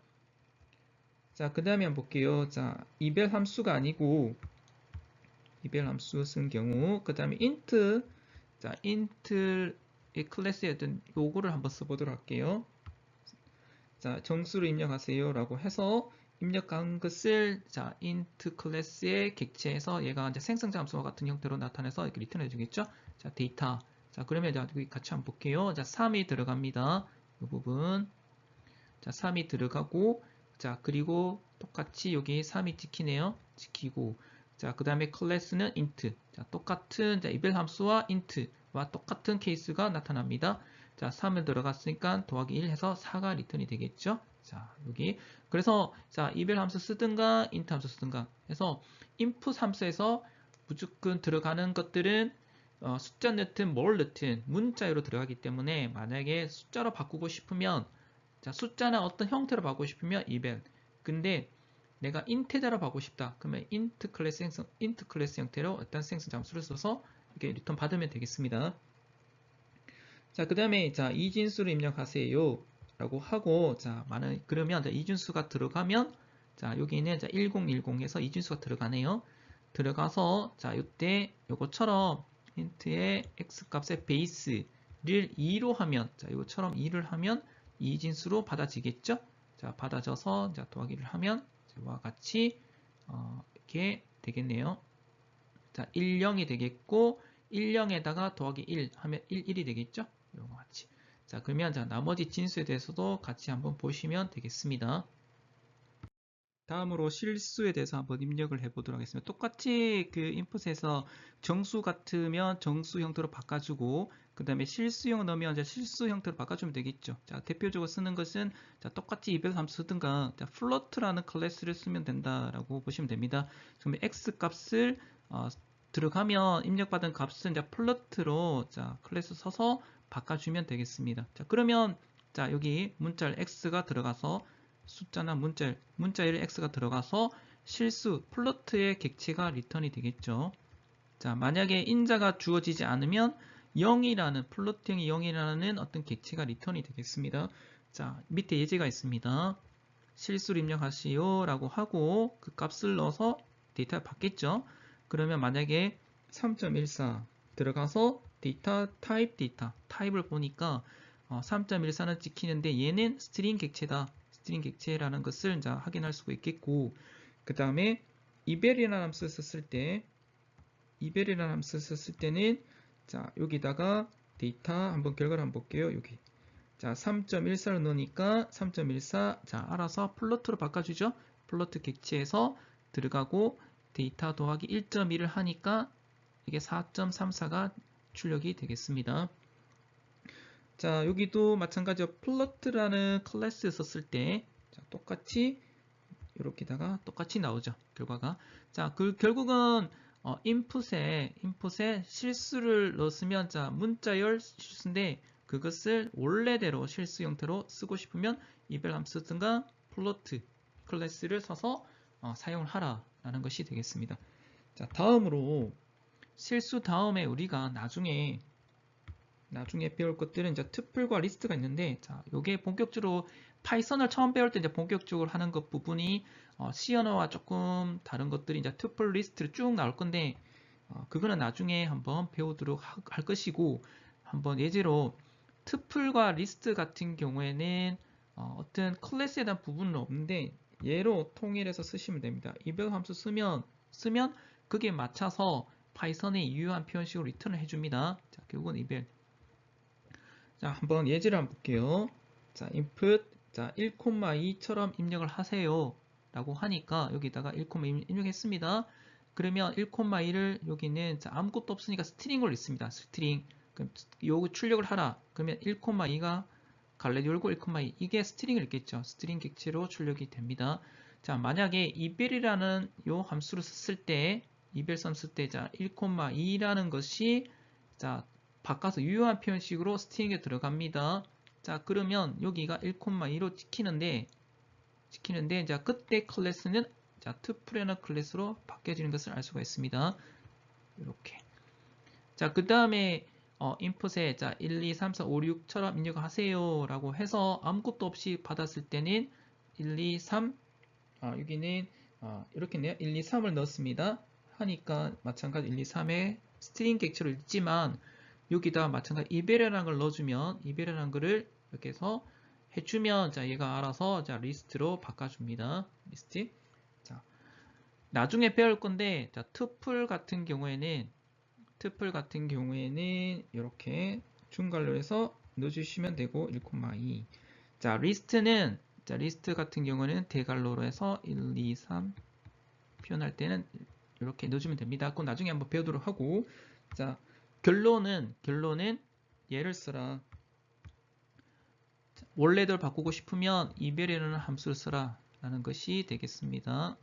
자, 그 다음에 한번 볼게요. 자, 이별 함수가 아니고, 이별 함수 쓴 경우, 그 다음에 int, 자, int의 클래스의 어떤 요거를 한번 써보도록 할게요. 자, 정수를 입력하세요. 라고 해서, 입력한 것을, 자, int 클래스의 객체에서 얘가 이제 생성자 함수와 같은 형태로 나타내서 이렇게 리턴 해주겠죠? 자, 데이터. 자, 그러면 여기 같이 한번 볼게요. 자, 3이 들어갑니다. 이 부분. 자, 3이 들어가고, 자, 그리고 똑같이 여기 3이 찍히네요. 찍히고, 자, 그 다음에 클래스는 int. 자, 똑같은, 자, 이별 함수와 int와 똑같은 케이스가 나타납니다. 자, 3을 들어갔으니까 더하기 1 해서 4가 리턴이 되겠죠. 자, 여기. 그래서, 자, 이별 함수 쓰든가, int 함수 쓰든가 해서 input 함수에서 무조건 들어가는 것들은 숫자 넣든 뭘 넣든 문자로 들어가기 때문에 만약에 숫자로 바꾸고 싶으면 자, 숫자나 어떤 형태로 바꾸고 싶으면 eval. 근데 내가 인테자로 바꾸고 싶다. 그러면 int 클래스 형태로 어떤 생성 잠수를 써서 이렇게 리턴 받으면 되겠습니다. 자, 그 다음에 자, 이진수를 입력하세요. 라고 하고 자, 그러면 이진수가 들어가면 자, 여기는 자, 1010에서 이진수가 들어가네요. 들어가서 자, 이때 요거처럼 int의 x 값의 베이스를 2로 하면 자, 이거처럼 2를 하면 이진수로 받아지겠죠? 자, 받아져서 자, 더하기를 하면 이와 같이 이렇게 되겠네요. 자, 10이 되겠고 10에다가 더하기 1 하면 1이 되겠죠? 이와 같이. 자, 그러면 자, 나머지 진수에 대해서도 같이 한번 보시면 되겠습니다. 다음으로 실수에 대해서 한번 입력을 해보도록 하겠습니다. 똑같이 그 인풋에서 정수 같으면 정수 형태로 바꿔주고 그 다음에 실수형 넣으면 이제 실수 형태로 바꿔주면 되겠죠. 자, 대표적으로 쓰는 것은 자, 똑같이 이별 함수 쓰든가 자, float라는 클래스를 쓰면 된다라고 보시면 됩니다. 그러면 x 값을 들어가면 입력받은 값은 이제 float로 자, 클래스 써서 바꿔주면 되겠습니다. 자, 그러면 자, 여기 문자열 x가 들어가서 숫자나 문자열 x가 들어가서 실수 플로트의 객체가 리턴이 되겠죠. 자, 만약에 인자가 주어지지 않으면 0이라는 플로트형이 0이라는 어떤 객체가 리턴이 되겠습니다. 자, 밑에 예제가 있습니다. 실수를 입력하시오 라고 하고 그 값을 넣어서 데이터를 받겠죠. 그러면 만약에 3.14 들어가서 데이터 타입 타입을 보니까 3.14는 찍히는데 얘는 스트링 객체다. 스트링 객체라는 것을 이제 확인할 수가 있겠고, 그 다음에 이별이라는 함수 썼을 때는 자, 여기다가 데이터 한번 결과를 한번 볼게요. 여기 자, 3.14를 넣으니까 3.14 자, 알아서 플로트로 바꿔주죠. 플로트 객체에서 들어가고 데이터 더하기 1.1을 하니까 이게 4.34가 출력이 되겠습니다. 자, 여기도 마찬가지로 플로트라는 클래스 썼을 때 자, 똑같이 이렇게다가 똑같이 나오죠. 결과가. 자, 그 결국은 인풋에 실수를 넣었으면 자, 문자열 실수인데 그것을 원래대로 실수 형태로 쓰고 싶으면 이별 함수 쓰든가 플로트 클래스를 써서 사용을 하라라는 것이 되겠습니다. 자, 다음으로 실수 다음에 우리가 나중에 배울 것들은 이제 투플과 리스트가 있는데, 자, 요게 본격적으로 파이썬을 처음 배울 때 이제 본격적으로 하는 것 부분이 C 언어와 조금 다른 것들이 이제 투플 리스트로 쭉 나올 건데, 그거는 나중에 한번 배우도록 할 것이고, 한번 예제로 투플과 리스트 같은 경우에는 어떤 클래스에 대한 부분은 없는데 얘로 통일해서 쓰시면 됩니다. 이별 함수 쓰면 그게 맞춰서 파이썬의 유효한 표현식으로 리턴을 해줍니다. 자, 결국은 이별. 자, 한번 예제를 한번 볼게요. 자, input 자, 1,2처럼 입력을 하세요 라고 하니까 여기다가 1,2 입력했습니다. 그러면 1,2를 여기는 자, 아무것도 없으니까 스트링을 있습니다. 스트링. 그럼 요거 출력을 하라. 그러면 1,2가 갈래리 열고 1,2 이게 스트링을 읽겠죠. 스트링 객체로 출력이 됩니다. 자, 만약에 이별이라는 요 함수를 썼을 때 이별선 쓸 때 자, 1,2라는 것이 자, 바꿔서 유효한 표현식으로 스트링에 들어갑니다. 자, 그러면 여기가 1,2로 찍히는데 자, 그때 클래스는 자, 투플이라는 클래스로 바뀌어지는 것을 알 수가 있습니다. 이렇게. 자, 그 다음에 인풋에 자, 1, 2, 3, 4, 5, 6처럼 입력하세요 라고 해서 아무것도 없이 받았을 때는 1, 2, 3 여기는 이렇게 네요. 1, 2, 3을 넣었습니다. 하니까 마찬가지 1, 2, 3에 스트링 객체로 읽지만 여기다 마찬가지 이별이라는 걸 넣어주면 이별이라는 거를 이렇게 해서 해주면 자, 얘가 알아서 자, 리스트로 바꿔줍니다. 리스트. 자, 나중에 배울 건데 자, 투플 같은 경우에는 이렇게 중괄로 해서 넣어주시면 되고 1,2 자, 리스트 같은 경우는 대괄호로 해서 1, 2, 3 표현할 때는 이렇게 넣어주면 됩니다. 그건 나중에 한번 배우도록 하고, 자, 결론은 얘를 써라. 원래대로 바꾸고 싶으면 이별이라는 함수를 써라 라는 것이 되겠습니다.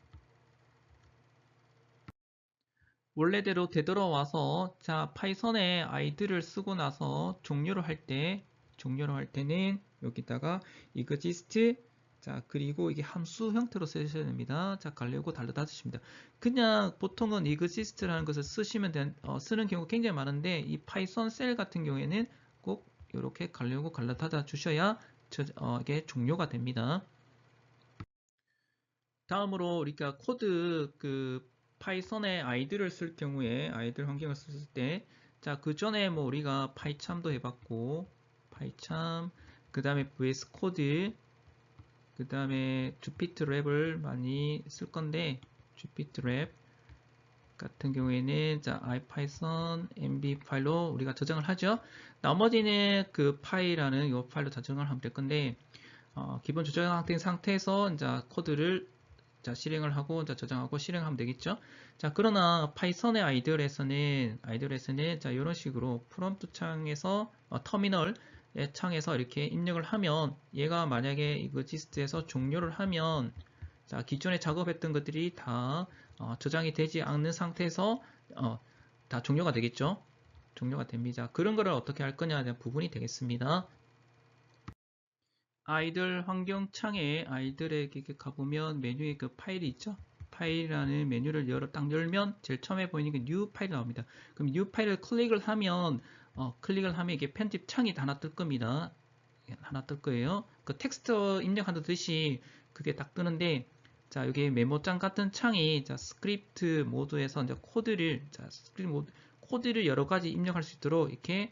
원래대로 되돌아와서 자, 파이썬에 아이들을 쓰고 나서 종료를 할 때는 여기다가 exist 자, 그리고 이게 함수 형태로 쓰셔야 됩니다. 자, 가려고 달라닫으십니다. 그냥 보통은 exist라는 것을 쓰는 경우가 굉장히 많은데 이 파이썬 셀 같은 경우에는 꼭 이렇게 가려고 갈라닫아 주셔야 이게 종료가 됩니다. 다음으로 우리가 코드 파이썬에 아이들을 쓸 경우에 아이들 환경을 썼을 때 자, 그 전에 뭐 우리가 파이참도 해봤고 파이참 그 다음에 VS 코드 그 다음에 주피터랩을 많이 쓸 건데 주피터랩 같은 경우에는 자, ipython mb 파일로 우리가 저장을 하죠. 나머지는 그 파일이라는 이 파일로 저장을 하면 될 건데 기본 저장된 상태에서 이제 코드를 자, 실행을 하고, 자, 저장하고 실행하면 되겠죠? 자, 그러나 파이썬의 아이들에서는 자, 이런 식으로 프롬프트 창에서, 터미널 창에서 이렇게 입력을 하면, 얘가 만약에 이거 지스트에서 종료를 하면, 자, 기존에 작업했던 것들이 다 저장이 되지 않는 상태에서 다 종료가 되겠죠? 종료가 됩니다. 그런 거를 어떻게 할 거냐에 대한 부분이 되겠습니다. 아이들 환경 창에 아이들에게 가보면 메뉴에 그 파일이 있죠? 파일이라는 메뉴를 딱 열면 제일 처음에 보이는 게 뉴 파일이 나옵니다. 그럼 뉴 파일을 클릭을 하면 이게 편집 창이 하나 뜰 겁니다. 하나 뜰 거예요. 그 텍스트 입력하듯이 그게 딱 뜨는데, 자, 여기 메모장 같은 창이, 자, 스크립트 모드에서 이제 코드를 여러 가지 입력할 수 있도록 이렇게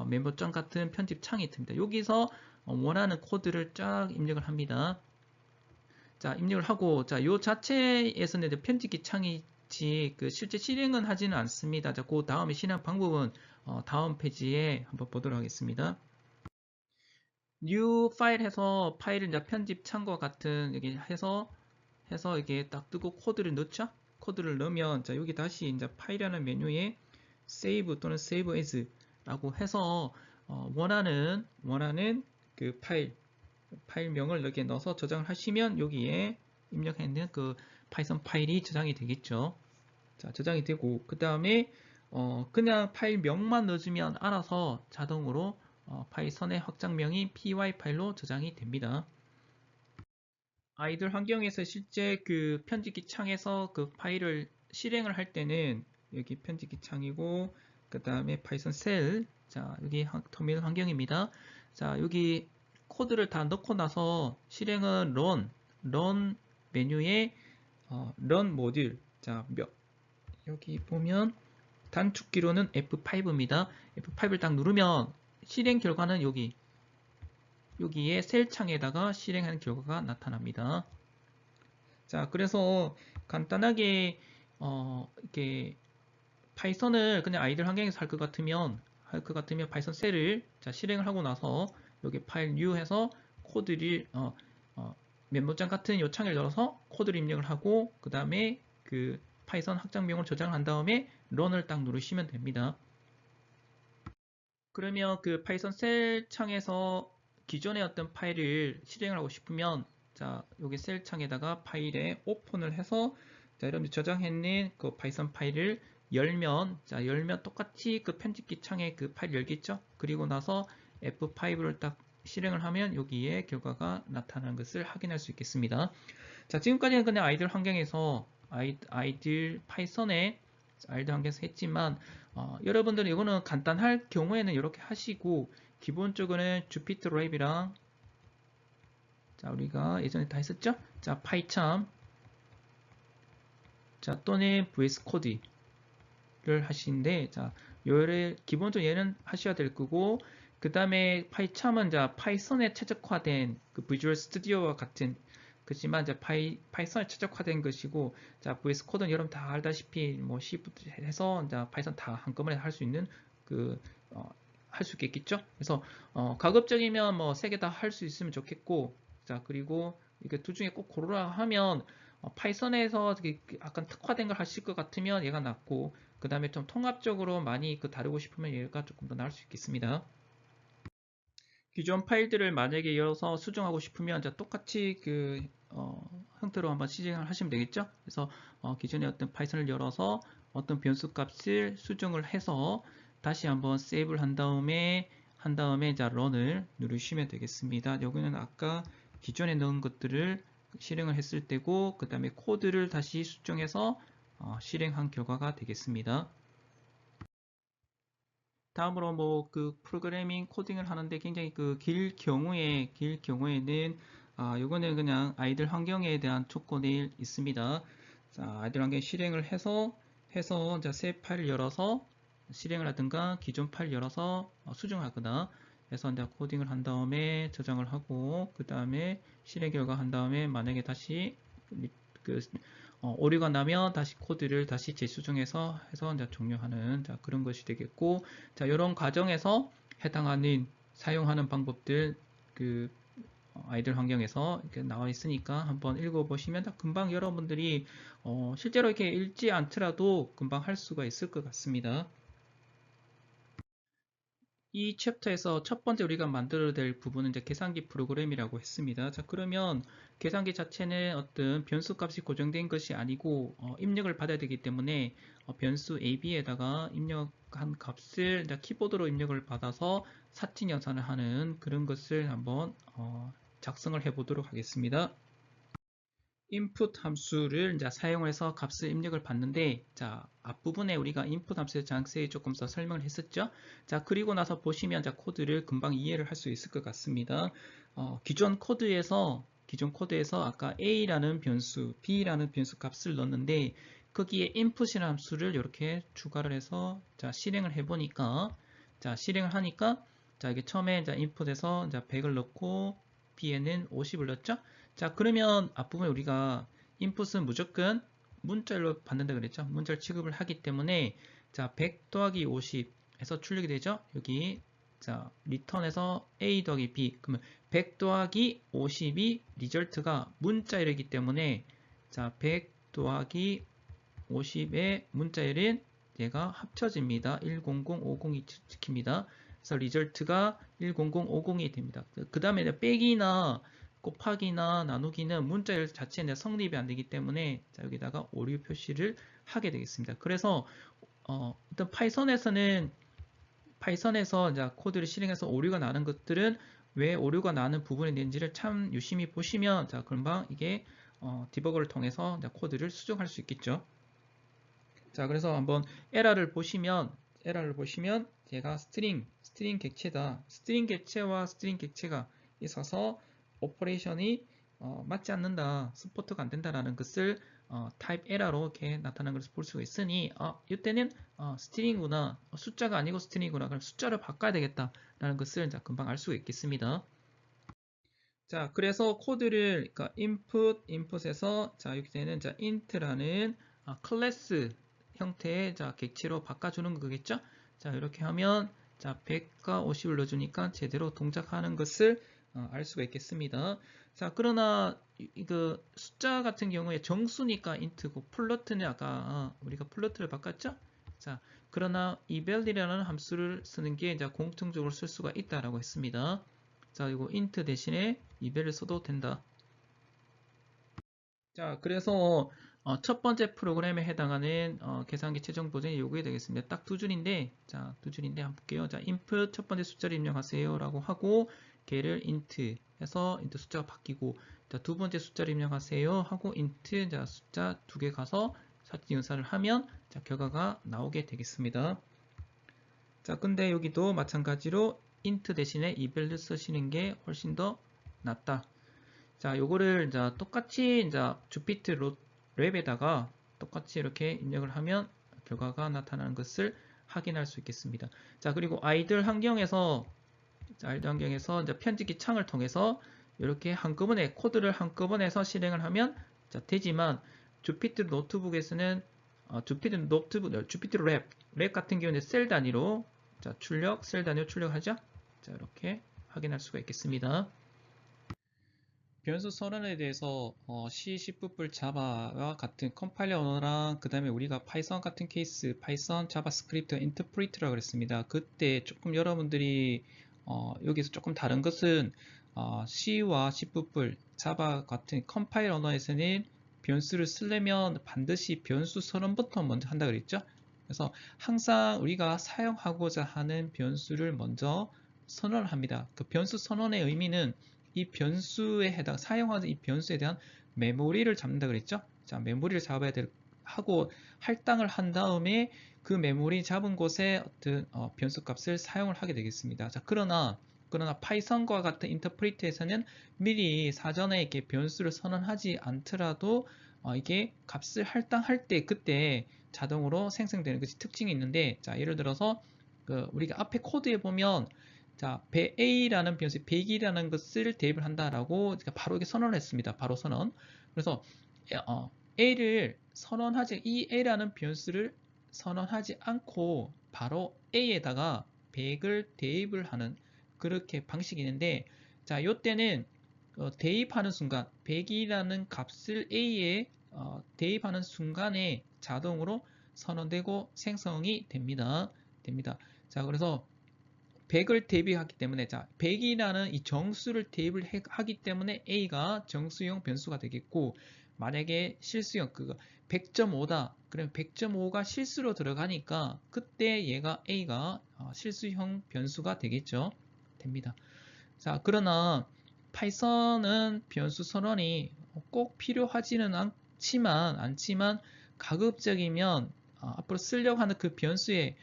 메모장 같은 편집 창이 듭니다. 여기서 원하는 코드를 쫙 입력을 합니다. 자, 입력을 하고, 자, 요 자체에서는 편집기 창이지, 실제 실행은 하지는 않습니다. 자, 그 다음에 실행 방법은 다음 페이지에 한번 보도록 하겠습니다. new 파일 해서 파일을 이제 편집 창과 같은 여기 해서 이게 딱 뜨고 코드를 넣죠. 코드를 넣으면 자, 여기 다시 이제 파일이라는 메뉴에 save 또는 save as라고 해서 원하는 그 파일명을 여기에 넣어서 저장을 하시면 여기에 입력해 있는 그 파이썬 파일이 저장이 되겠죠. 자, 저장이 되고 그 다음에 그냥 파일명만 넣어주면 알아서 자동으로 파이썬의 확장명인 py 파일로 저장이 됩니다. 아이들 환경에서 실제 그 편집기 창에서 그 파일을 실행을 할 때는 여기 편집기 창이고 그 다음에 파이썬 셀, 자, 여기 터미널 환경입니다. 자, 여기 코드를 다 넣고 나서 실행은 run 메뉴에 run 모듈, 자, 여기 보면 단축키로는 F5입니다. F5를 딱 누르면 실행 결과는 여기에 셀 창에다가 실행하는 결과가 나타납니다. 자, 그래서 간단하게 이렇게 파이썬을 그냥 아이들 환경에서 할 것 같으면 파이썬 셀을 자, 실행을 하고 나서 여기 파일 new 해서 코드를 메모장 같은 요 창을 열어서 코드를 입력을 하고 그 다음에 그 파이썬 확장명을 저장을 한 다음에 run을 딱 누르시면 됩니다. 그러면 그 파이썬 셀 창에서 기존의 어떤 파일을 실행을 하고 싶으면 자, 여기 셀 창에다가 파일에 오픈을 해서 자, 여러분들 저장했는 그 파이썬 파일을 열면 똑같이 그 편집기 창에 그 파일 열겠죠? 그리고 나서 F5를 딱 실행을 하면 여기에 결과가 나타나는 것을 확인할 수 있겠습니다. 자, 지금까지는 그냥 아이들 환경에서 아이들 파이썬에 아이들 환경에서 했지만 여러분들은 이거는 간단할 경우에는 이렇게 하시고 기본적으로는 주피터 랩이랑 자, 우리가 예전에 다 했었죠? 자, 파이참 자, 또는 VS 코드를 하시는데 자, 요를 기본적으로 얘는 하셔야 될 거고 그 다음에 파이참은 자, 파이썬에 최적화된 그 비주얼 스튜디오와 같은 그렇지만 이제 파이썬에 최적화된 것이고 자, VS 코드는 여러분 다 알다시피 뭐 C부터 해서 이제 파이썬 다 한꺼번에 할 수 있는 할 수 있겠죠? 그래서 가급적이면 뭐 세 개 다 할 수 있으면 좋겠고 자, 그리고 이게 둘 중에 꼭 고르라 하면 파이썬에서 약간 특화된 걸 하실 것 같으면 얘가 낫고 그 다음에 좀 통합적으로 많이 다루고 싶으면 얘가 조금 더 나을 수 있겠습니다. 기존 파일들을 만약에 열어서 수정하고 싶으면 이제 똑같이 형태로 한번 시행을 하시면 되겠죠. 그래서 기존에 어떤 파이썬을 열어서 어떤 변수 값을 수정을 해서 다시 한번 세이브를 한 다음에 이제 런을 누르시면 되겠습니다. 여기는 아까 기존에 넣은 것들을 실행을 했을 때고 그 다음에 코드를 다시 수정해서 실행한 결과가 되겠습니다. 다음으로 뭐 프로그래밍 코딩을 하는데 굉장히 길 경우에는 요거는 그냥 아이들 환경에 대한 조건이 있습니다. 자, 아이들 환경 실행을 해서 자, 새 파일을 열어서 실행을 하든가 기존 파일 열어서 수정하거나 해서 이제 코딩을 한 다음에 저장을 하고 그 다음에 실행 결과 한 다음에 만약에 다시 오류가 나면 다시 코드를 다시 재수정해서 이제 종료하는 그런 것이 되겠고 자, 이런 과정에서 해당하는 사용하는 방법들 아이들 환경에서 이렇게 나와 있으니까 한번 읽어보시면 금방 여러분들이 실제로 이렇게 읽지 않더라도 금방 할 수가 있을 것 같습니다. 이 챕터에서 첫 번째 우리가 만들어야 될 부분은 이제 계산기 프로그램이라고 했습니다. 자, 그러면 계산기 자체는 어떤 변수 값이 고정된 것이 아니고 입력을 받아야 되기 때문에 변수 AB에다가 입력한 값을 이제 키보드로 입력을 받아서 사진 연산을 하는 그런 것을 한번 작성을 해 보도록 하겠습니다. input 함수를 이제 사용해서 값을 입력을 받는데, 자, 앞부분에 우리가 input 함수에 자세히 조금 더 설명을 했었죠. 자, 그리고 나서 보시면 자, 코드를 금방 이해를 할 수 있을 것 같습니다. 기존 코드에서 아까 a라는 변수, b라는 변수 값을 넣었는데 거기에 input이라는 함수를 이렇게 추가를 해서 자, 실행을 해 보니까 자, 실행을 하니까 자, 이게 처음에 자, input에서 자, 100을 넣고 b에는 50을 넣었죠. 자, 그러면 앞부분에 우리가 인풋은 무조건 문자로 받는다 그랬죠. 문자를 취급을 하기 때문에 자, 100 더하기 50에서 출력이 되죠. 여기 자, 리턴에서 a 더하기 b 그러면 100 더하기 50이 리절트가 문자열이기 때문에 자, 100 더하기 50의 문자열은 얘가 합쳐집니다. 10050이 찍힙니다. 그래서 리절트가 10050이 됩니다. 그 다음에 빼기나 곱하기나 나누기는 문자열 자체는 성립이 안 되기 때문에 자, 여기다가 오류 표시를 하게 되겠습니다. 그래서 일단 파이썬에서 이제 코드를 실행해서 오류가 나는 것들은 왜 오류가 나는 부분이 있는지를 참 유심히 보시면 자, 금방 이게 디버거를 통해서 코드를 수정할 수 있겠죠. 자, 그래서 한번 에러를 보시면 얘가 스트링 객체다. 스트링 객체와 스트링 객체가 있어서 오퍼레이션이 맞지 않는다, 서포트가 안 된다라는 것을 타입 에러로 이렇게 나타나는 것을 볼 수가 있으니 이때는 스트링이구나, 숫자가 아니고 스트링이구나, 그럼 숫자를 바꿔야 되겠다라는 것을 이제 금방 알 수가 있겠습니다. 자, 그래서 코드를 그러니까 input에서 자, 여기에는 자, int라는 클래스 형태의 자, 객체로 바꿔주는 거겠죠? 자, 이렇게 하면 자, 100과 50을 넣어주니까 제대로 동작하는 것을 알 수가 있겠습니다. 자, 그러나 그 숫자 같은 경우에 정수니까 int고 플로트는 아까 우리가 플로트를 바꿨죠? 자, 그러나 eval이라는 함수를 쓰는 게 이제 공통적으로 쓸 수가 있다라고 했습니다. 자, 이거 int 대신에 eval을 써도 된다. 자, 그래서 첫 번째 프로그램에 해당하는 계산기 최종 버전이 요구가 되겠습니다. 딱 두 줄인데, 자, 두 줄인데 한번 볼게요. 자, input 첫 번째 숫자를 입력하세요 라고 하고 걔를 int 해서 int 숫자가 바뀌고, 자, 두 번째 숫자를 입력하세요 하고 int 자, 숫자 두 개 가서 사진 연산을 하면 자, 결과가 나오게 되겠습니다. 자, 근데 여기도 마찬가지로 int 대신에 eval을 쓰시는 게 훨씬 더 낫다. 자, 요거를 이제 똑같이 이제 주피트 랩에다가 똑같이 이렇게 입력을 하면 결과가 나타나는 것을 확인할 수 있겠습니다. 자, 그리고 아이들 환경에서 이제 편집기 창을 통해서 이렇게 한꺼번에 코드를 한꺼번에서 실행을 하면 자, 되지만 주피트 노트북에서는 주피트 랩 같은 경우는 셀 단위로 자, 셀 단위로 출력하죠. 자, 이렇게 확인할 수가 있겠습니다. 변수 선언에 대해서 C, C++, 자바와 같은 컴파일러 언어랑 그 다음에 우리가 파이썬 같은 케이스 파이썬, 자바스크립트, 인터프리터라고 그랬습니다. 그때 조금 여러분들이 여기서 조금 다른 것은 C와 C++, 자바 같은 컴파일러 언어에서는 변수를 쓰려면 반드시 변수 선언부터 먼저 한다 그랬죠. 그래서 항상 우리가 사용하고자 하는 변수를 먼저 선언을 합니다. 그 변수 선언의 의미는 이 변수에 사용하는 이 변수에 대한 메모리를 잡는다 그랬죠? 자, 메모리를 잡아야 하고 할당을 한 다음에 그 메모리 잡은 곳에 어떤 변수 값을 사용을 하게 되겠습니다. 자, 그러나 파이썬과 같은 인터프리트에서는 미리 사전에 이렇게 변수를 선언하지 않더라도 이게 값을 할당할 때 그때 자동으로 생성되는 것이 특징이 있는데, 자, 예를 들어서 우리가 앞에 코드에 보면 자, A라는 변수 100이라는 것을 대입을 한다라고 바로 이렇게 선언을 했습니다. 바로 선언. 그래서 A를 이 A라는 변수를 선언하지 않고 바로 A에다가 100을 대입을 하는 그렇게 방식이 있는데, 자, 요때는 대입하는 순간 100이라는 값을 A에 대입하는 순간에 자동으로 선언되고 생성이 됩니다. 자, 그래서 100을 대입하기 때문에 자, 100이라는 이 정수를 대입을 하기 때문에 A가 정수형 변수가 되겠고, 만약에 실수형 그거 100.5다. 그러면 100.5가 실수로 들어가니까 그때 얘가 A가 실수형 변수가 되겠죠. 됩니다. 자, 그러나 파이썬은 변수 선언이 꼭 필요하지는 않지만 가급적이면 앞으로 쓰려고 하는 그 변수의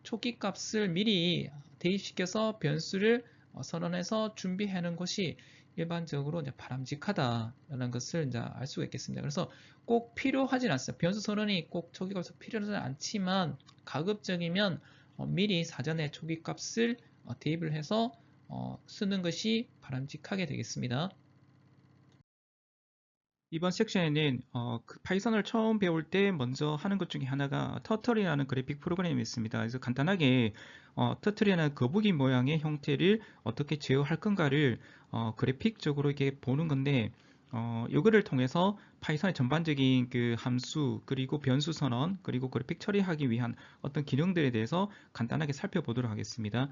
초기값을 미리 대입시켜서 변수를 선언해서 준비하는 것이 일반적으로 이제 바람직하다라는 것을 이제 알 수가 있겠습니다. 그래서 꼭 필요하진 않습니다. 변수 선언이 꼭 초기값이 필요하지 않지만 가급적이면 미리 사전에 초기값을 대입을 해서 쓰는 것이 바람직하게 되겠습니다. 이번 섹션에는 그 파이썬을 처음 배울 때 먼저 하는 것 중에 하나가 터틀이라는 그래픽 프로그램이 있습니다. 그래서 간단하게 터틀이라는 거북이 모양의 형태를 어떻게 제어할 건가를 그래픽적으로 이렇게 보는 건데, 이거를 통해서 파이썬의 전반적인 그 함수 그리고 변수 선언 그리고 그래픽 처리하기 위한 어떤 기능들에 대해서 간단하게 살펴보도록 하겠습니다.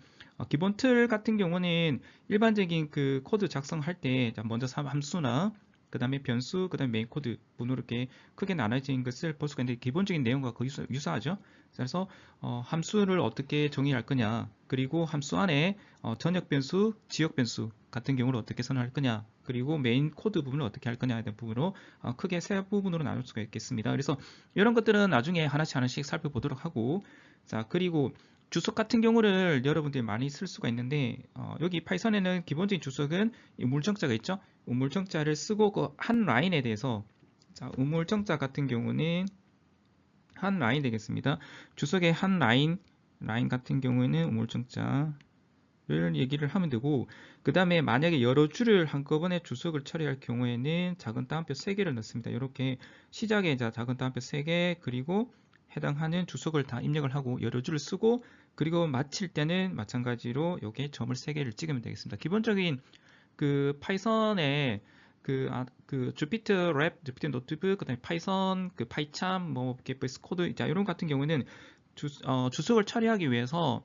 기본 틀 같은 경우는 일반적인 그 코드 작성할 때 먼저 함수나 그 다음에 변수, 그 다음에 메인 코드 문으로 이렇게 크게 나눠진 것을 볼 수가 있는데, 기본적인 내용과 거의 유사하죠. 그래서 함수를 어떻게 정의할 거냐, 그리고 함수 안에 전역 변수, 지역 변수 같은 경우를 어떻게 선언할 거냐, 그리고 메인 코드 부분을 어떻게 할 거냐에 대한 부분으로 크게 세 부분으로 나눌 수가 있겠습니다. 그래서 이런 것들은 나중에 하나씩 살펴보도록 하고, 자, 그리고 주석 같은 경우를 여러분들이 많이 쓸 수가 있는데, 여기 파이썬에는 기본적인 주석은 우물정자가 있죠. 우물정자를 쓰고 그 한 라인에 대해서, 자, 우물정자 같은 경우는 한 라인 되겠습니다. 주석의 한 라인 같은 경우에는 우물정자를 얘기를 하면 되고, 그 다음에 만약에 여러 줄을 한꺼번에 주석을 처리할 경우에는 작은 따옴표 3개를 넣습니다. 이렇게 시작에 작은 따옴표 3개, 그리고 해당하는 주석을 다 입력을 하고 여러 줄을 쓰고, 그리고 마칠 때는 마찬가지로 여기에 점을 3개를 찍으면 되겠습니다. 기본적인 그 파이썬의 그 주피터 랩, 주피터 노트북, 그다음에 파이썬, 그 파이참, 뭐 VS 코드, 자 이런 같은 경우에는 주석을 처리하기 위해서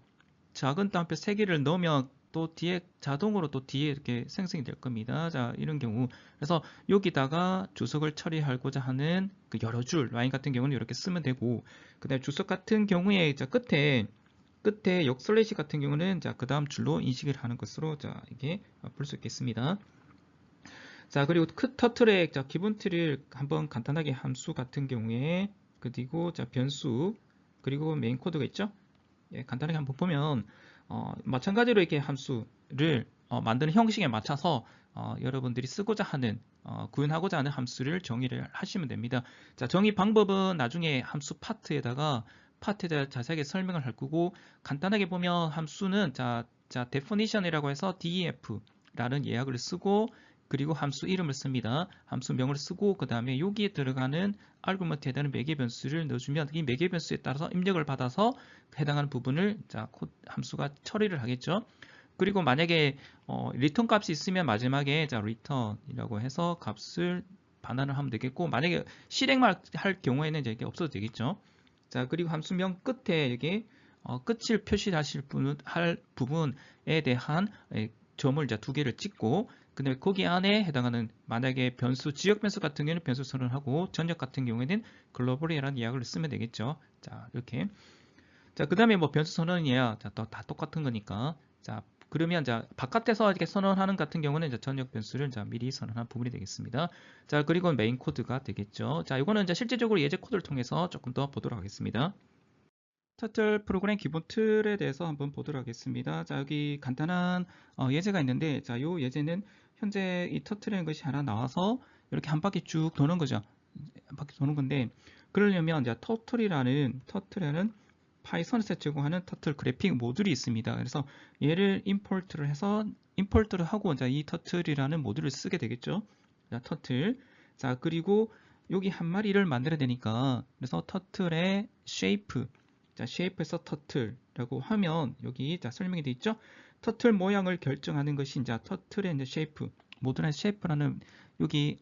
작은 따옴표 3개를 넣으면 또 뒤에 자동으로 또 뒤에 이렇게 생성이 될 겁니다. 자, 이런 경우. 그래서 여기다가 주석을 처리하고자 하는 그 여러 줄 라인 같은 경우는 이렇게 쓰면 되고, 그다음에 주석 같은 경우에 자 끝에 역슬래시 같은 경우는 자, 그 다음 줄로 인식을 하는 것으로 자, 이게 볼 수 있겠습니다. 자, 그리고 터틀의 자, 기본 틀을 한번 간단하게 함수 같은 경우에, 그리고 자, 변수, 그리고 메인 코드가 있죠? 예, 간단하게 한번 보면 마찬가지로 이렇게 함수를 만드는 형식에 맞춰서 여러분들이 쓰고자 하는 구현하고자 하는 함수를 정의를 하시면 됩니다. 자, 정의 방법은 나중에 함수 파트에다가 자세하게 설명을 할 거고, 간단하게 보면 함수는 자 definition이라고 해서 def라는 예약을 쓰고, 그리고 함수 이름을 씁니다. 함수명을 쓰고, 그 다음에 여기에 들어가는 아르구먼트에 해당하는 매개 변수를 넣어주면 이 매개 변수에 따라서 입력을 받아서 해당하는 부분을 자, 함수가 처리를 하겠죠. 그리고 만약에 리턴 값이 있으면 마지막에 자, return이라고 해서 값을 반환을 하면 되겠고, 만약에 실행만 할 경우에는 이제 이게 없어도 되겠죠. 자, 그리고 함수명 끝에 여기 끝을 표시하실 할 부분에 대한 점을 이제 2개를 찍고, 근데 거기 안에 해당하는 만약에 변수, 지역 변수 같은 경우는 변수 선언하고, 전역 같은 경우에는 글로벌이라는 이야기를 쓰면 되겠죠. 자, 이렇게. 자, 그 다음에 뭐 변수 선언이야. 자, 또 다 똑같은 거니까. 자, 그러면 자, 바깥에서 이렇게 선언하는 같은 경우는 이제 전역 변수를 자, 미리 선언한 부분이 되겠습니다. 자, 그리고 메인 코드가 되겠죠. 자, 이거는 이제 실제적으로 예제 코드를 통해서 조금 더 보도록 하겠습니다. 터틀 프로그램 기본 틀에 대해서 한번 보도록 하겠습니다. 자, 여기 간단한 예제가 있는데, 자, 요 예제는 현재 이 터틀이라는 것이 하나 나와서 이렇게 한 바퀴 쭉 도는 거죠. 한 바퀴 도는 건데, 그러려면 이제 터틀이라는 파이썬에서 제공하는 터틀 그래픽 모듈이 있습니다. 그래서 얘를 임포트를 해서 임포트를 하고 이제 이 터틀이라는 모듈을 쓰게 되겠죠. 자, 터틀. 자, 그리고 여기 한 마리를 만들어야 되니까, 그래서 터틀의 쉐이프, 자, 쉐이프에서 터틀이라고 하면 여기 자, 설명이 되어 있죠. 터틀 모양을 결정하는 것이 이제 터틀의 이제 쉐이프, 모듈의 쉐이프라는 여기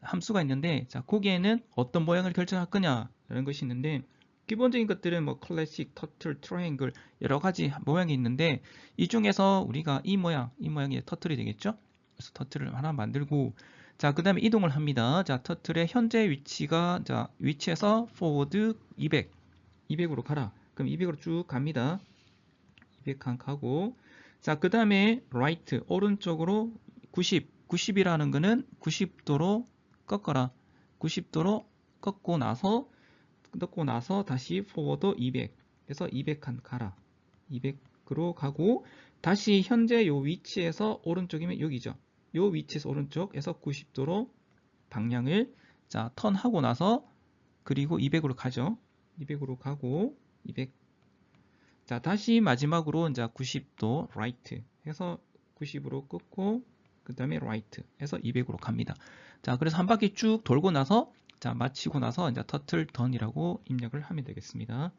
함수가 있는데, 자, 거기에는 어떤 모양을 결정할 거냐라는 것이 있는데, 기본적인 것들은 뭐 클래식, 터틀, 트라이앵글 여러 가지 모양이 있는데, 이 중에서 우리가 이 모양이 터틀이 되겠죠? 그래서 터틀을 하나 만들고, 자, 그 다음에 이동을 합니다. 자, 터틀의 현재 위치가, 자, 위치에서 forward 200으로 가라. 그럼 200으로 쭉 갑니다. 200칸 가고, 자, 그 다음에 right, 오른쪽으로 90이라는 거는 90도로 꺾어라. 90도로 꺾고 나서 다시 forward 200. 그래서 200칸 가라. 200으로 가고, 다시 현재 요 위치에서 오른쪽이면 여기죠. 요 위치에서 오른쪽에서 90도로 방향을, 자, 턴하고 나서, 그리고 200으로 가죠. 200으로 가고, 200. 자, 다시 마지막으로 이제 90도 right 해서 90으로 끊고, 그 다음에 right 해서 200으로 갑니다. 자, 그래서 한 바퀴 쭉 돌고 나서, 자, 마치고 나서 이제 터틀 던이라고 입력을 하면 되겠습니다.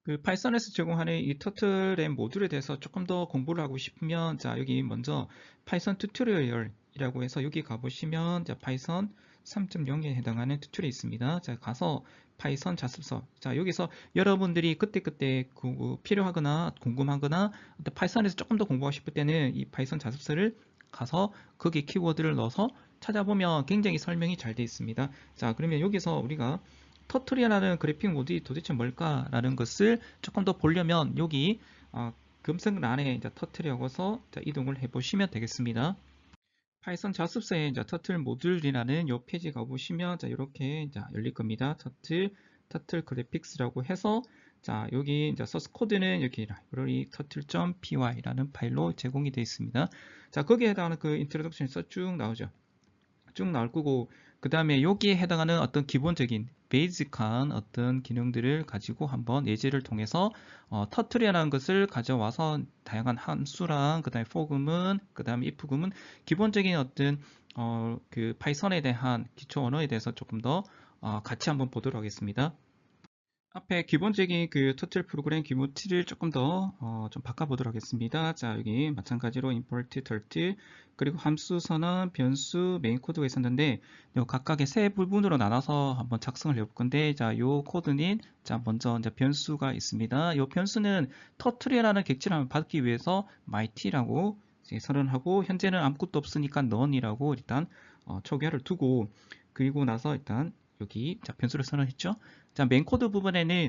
그 파이썬에서 제공하는 이 터틀의 모듈에 대해서 조금 더 공부를 하고 싶으면, 자, 여기 먼저 파이썬 튜토리얼이라고 해서 여기 가보시면, 자, 파이썬 3.0에 해당하는 튜토리얼이 있습니다. 자, 가서 파이썬 자습서. 자, 여기서 여러분들이 그때그때 필요하거나 궁금하거나 파이썬에서 조금 더 공부하고 싶을 때는 이 파이썬 자습서를 가서 거기에 키워드를 넣어서 찾아보면 굉장히 설명이 잘 되어 있습니다. 자, 그러면 여기서 우리가 터틀이라는 그래픽 모듈이 도대체 뭘까라는 것을 조금 더 보려면 여기 검색란에 터틀이라고서 이동을 해 보시면 되겠습니다. 파이썬 자습서에 터틀 모듈이라는 이 페이지 가보시면 이렇게 열릴 겁니다. 터틀 그래픽스라고 해서, 자, 여기 소스 코드는 여기 라이브러리 turtle.py라는 파일로 제공이 되어 있습니다. 자, 거기에 해당하는 그 인트로덕션에서 쭉 나오죠. 쭉 나올 거고, 그 다음에 여기에 해당하는 어떤 기본적인 베이직한 어떤 기능들을 가지고 한번 예제를 통해서 터틀이라는 것을 가져와서 다양한 함수랑 그 다음에 for구문, 그 다음에 if구문, 기본적인 어떤 그 파이썬에 대한 기초 언어에 대해서 조금 더 같이 한번 보도록 하겠습니다. 앞에 기본적인 그 터틀 프로그램 기본티를 조금 더 좀 바꿔보도록 하겠습니다. 자, 여기 마찬가지로 import turtle, 그리고 함수 선언, 변수, 메인 코드가 있었는데 요 각각의 세 부분으로 나눠서 한번 작성을 해볼 건데, 자, 요 코드는, 자, 먼저 이제 변수가 있습니다. 요 변수는 터틀이라는 객체를 한번 받기 위해서 myt라고 선언하고, 현재는 아무것도 없으니까 none이라고 일단 초기화를 두고, 그리고 나서 일단 여기 자, 변수를 선언했죠. 자, 메인 코드 부분에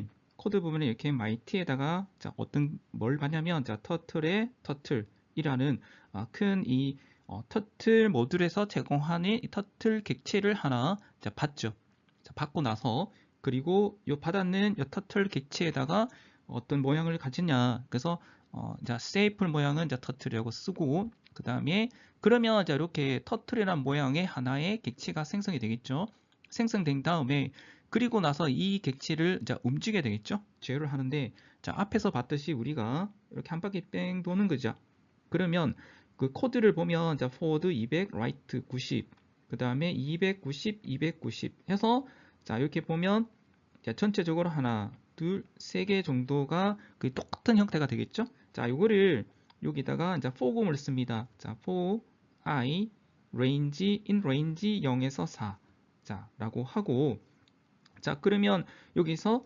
이렇게 myt에다가 자, 뭘 받냐면, 자, 터틀의 터틀이라는 큰 이 터틀 모듈에서 제공하는 이 터틀 객체를 하나 자, 받죠. 자, 받고 나서, 그리고 요 받았는 요 터틀 객체에다가 어떤 모양을 가지냐. 그래서 자, 세이플 모양은 자, 터틀이라고 쓰고, 그 다음에 그러면 자, 이렇게 터틀이라는 모양의 하나의 객체가 생성이 되겠죠. 생성된 다음에, 그리고 나서 이 객체를 이제 움직여야 되겠죠. 제어를 하는데, 자, 앞에서 봤듯이 우리가 이렇게 한 바퀴 뺑 도는 거죠. 그러면 그 코드를 보면, 자, forward 200, right 90, 그 다음에 290, 290 해서, 자, 이렇게 보면, 자, 전체적으로 하나, 둘, 세 개 정도가 그 똑같은 형태가 되겠죠. 자, 요거를 여기다가 이제 for금을 씁니다. 자, for i range in range 0에서 4. 자, 라고 하고, 자, 그러면 여기서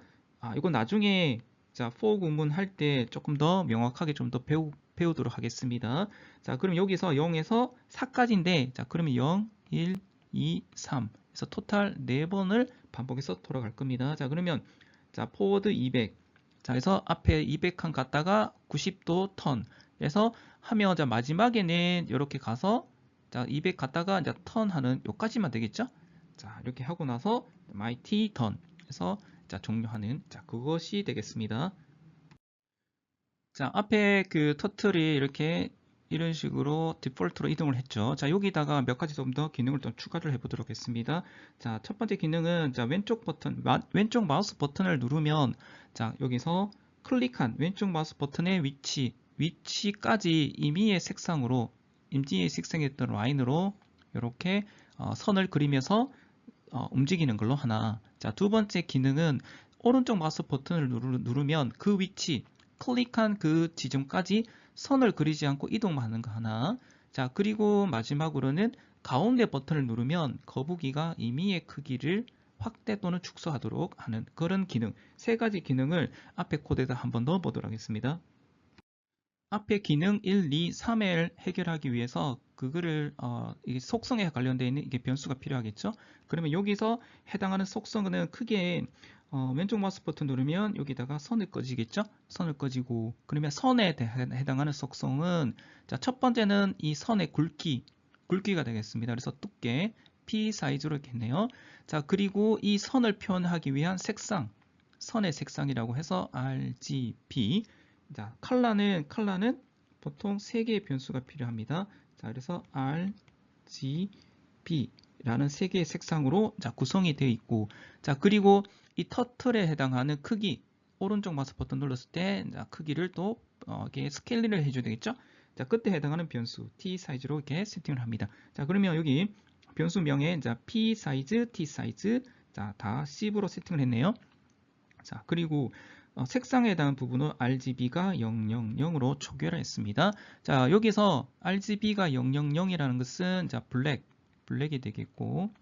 이거 나중에 자, for 구문 할 때 조금 더 명확하게 좀 더 배우도록 하겠습니다. 자, 그럼 여기서 0에서 4까지인데, 자, 그러면 0, 1, 2, 3 그래서 토탈 4번을 반복해서 돌아갈 겁니다. 자, 그러면 자, forward 200. 자, 그래서 앞에 200칸 갔다가 90도 턴. 그래서 하면 자, 마지막에는 이렇게 가서 자, 200 갔다가 이제 턴하는 요까지만 되겠죠? 자, 이렇게 하고 나서 mighty done 해서 자, 종료하는 자, 그것이 되겠습니다. 자, 앞에 그 터틀이 이렇게 이런 식으로 디폴트로 이동을 했죠. 자, 여기다가 몇 가지 좀 더 기능을 좀 추가를 해보도록 하겠습니다. 자, 첫 번째 기능은 자, 왼쪽 왼쪽 마우스 버튼을 누르면 자, 여기서 클릭한 왼쪽 마우스 버튼의 위치까지 임의의 색상으로 임의의 색상했던 라인으로 이렇게 선을 그리면서 움직이는 걸로 하나. 자, 두 번째 기능은 오른쪽 마우스 버튼을 누르면 그 위치, 클릭한 그 지점까지 선을 그리지 않고 이동만 하는 거 하나. 자, 그리고 마지막으로는 가운데 버튼을 누르면 거북이가 임의의 크기를 확대 또는 축소하도록 하는 그런 기능, 세 가지 기능을 앞에 코드에다 한번 넣어 보도록 하겠습니다. 앞에 기능 1, 2, 3을 해결하기 위해서 그거를 이 속성에 관련되어 있는 이게 변수가 필요하겠죠. 그러면 여기서 해당하는 속성은 크게 왼쪽 마우스 버튼 누르면 여기다가 선을 꺼지겠죠. 선을 꺼지고 그러면 선에 해당하는 속성은 자, 첫 번째는 이 선의 굵기가 되겠습니다. 그래서 두께 P 사이즈로 이렇게 했네요. 자, 그리고 이 선을 표현하기 위한 색상, 선의 색상이라고 해서 RGB. 자, 컬러는 보통 3개의 변수가 필요합니다. 자, 그래서 RGB라는 3개의 색상으로 자, 구성이 되어 있고, 자, 그리고 이 터틀에 해당하는 크기, 오른쪽 마우스 버튼 눌렀을 때 자, 크기를 또 이렇게 스케일링을 해줘야 되겠죠? 자, 그때 해당하는 변수 T 사이즈로 이렇게 세팅을 합니다. 자, 그러면 여기 변수명에 자, P 사이즈, T 사이즈, 자, 다 10으로 세팅을 했네요. 자, 그리고 색상에 해당하는 부분은 RGB가 000으로 초기화를 했습니다. 자, 여기서 RGB가 000이라는 것은 자, 블랙이 되겠고,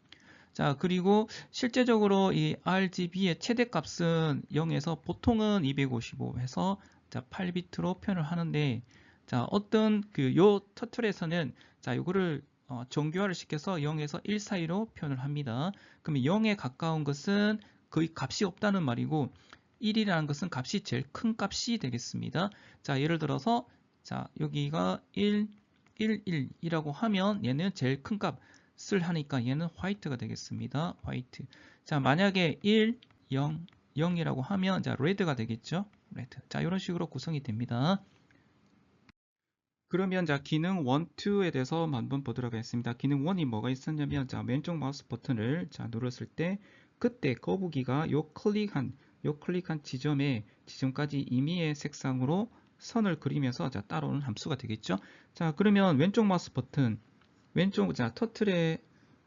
자, 그리고 실제적으로 이 RGB의 최대값은 0에서 보통은 255 해서 자, 8비트로 표현을 하는데, 자, 어떤 요 터틀에서는 자, 요거를 정교화를 시켜서 0에서 1 사이로 표현을 합니다. 그러면 0에 가까운 것은 거의 값이 없다는 말이고 1이라는 것은 값이 제일 큰 값이 되겠습니다. 자, 예를 들어서 자, 여기가 1, 1, 1이라고 하면 얘는 제일 큰 값을 하니까 얘는 화이트가 되겠습니다. 화이트. 자, 만약에 1, 0, 0이라고 하면 자, 레드가 되겠죠. 레드. 자, 이런 식으로 구성이 됩니다. 그러면 자, 기능 1, 2에 대해서 한번 보도록 하겠습니다. 기능 1이 뭐가 있었냐면 자, 왼쪽 마우스 버튼을 자, 눌렀을 때 그때 거북이가 요 클릭한 지점까지 임의의 색상으로 선을 그리면서 자, 따라오는 함수가 되겠죠. 자, 그러면 왼쪽 마우스 버튼, 자, 터틀에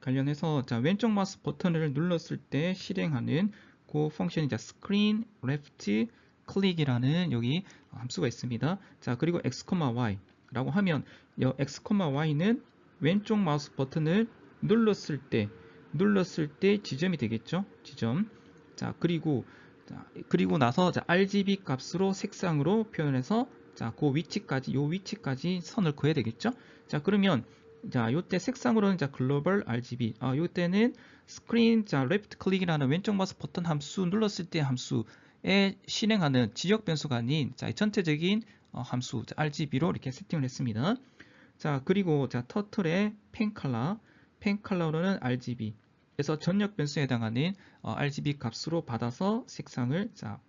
관련해서 자, 왼쪽 마우스 버튼을 눌렀을 때 실행하는 그 펑션이 자, screen left click이라는 여기 함수가 있습니다. 자, 그리고 x, y 라고 하면 x, y는 왼쪽 마우스 버튼을 눌렀을 때 지점이 되겠죠. 지점. 자, 그리고 나서 자, RGB 값으로 색상으로 표현해서 자, 그 위치까지 선을 그어야 되겠죠. 자, 그러면 자, 요때 색상으로는 자, 글로벌 RGB. 요때는 스크린 자, 레프트 클릭이라는 왼쪽 마우스 버튼 함수 눌렀을 때 함수에 실행하는 지역 변수가 아닌 자, 전체적인 함수 자, RGB로 이렇게 세팅을 했습니다. 자, 그리고 자, 터틀의 펜 컬러로는 RGB. 그래서 전역 변수에 해당하는 RGB 값으로 받아서 색상을 자,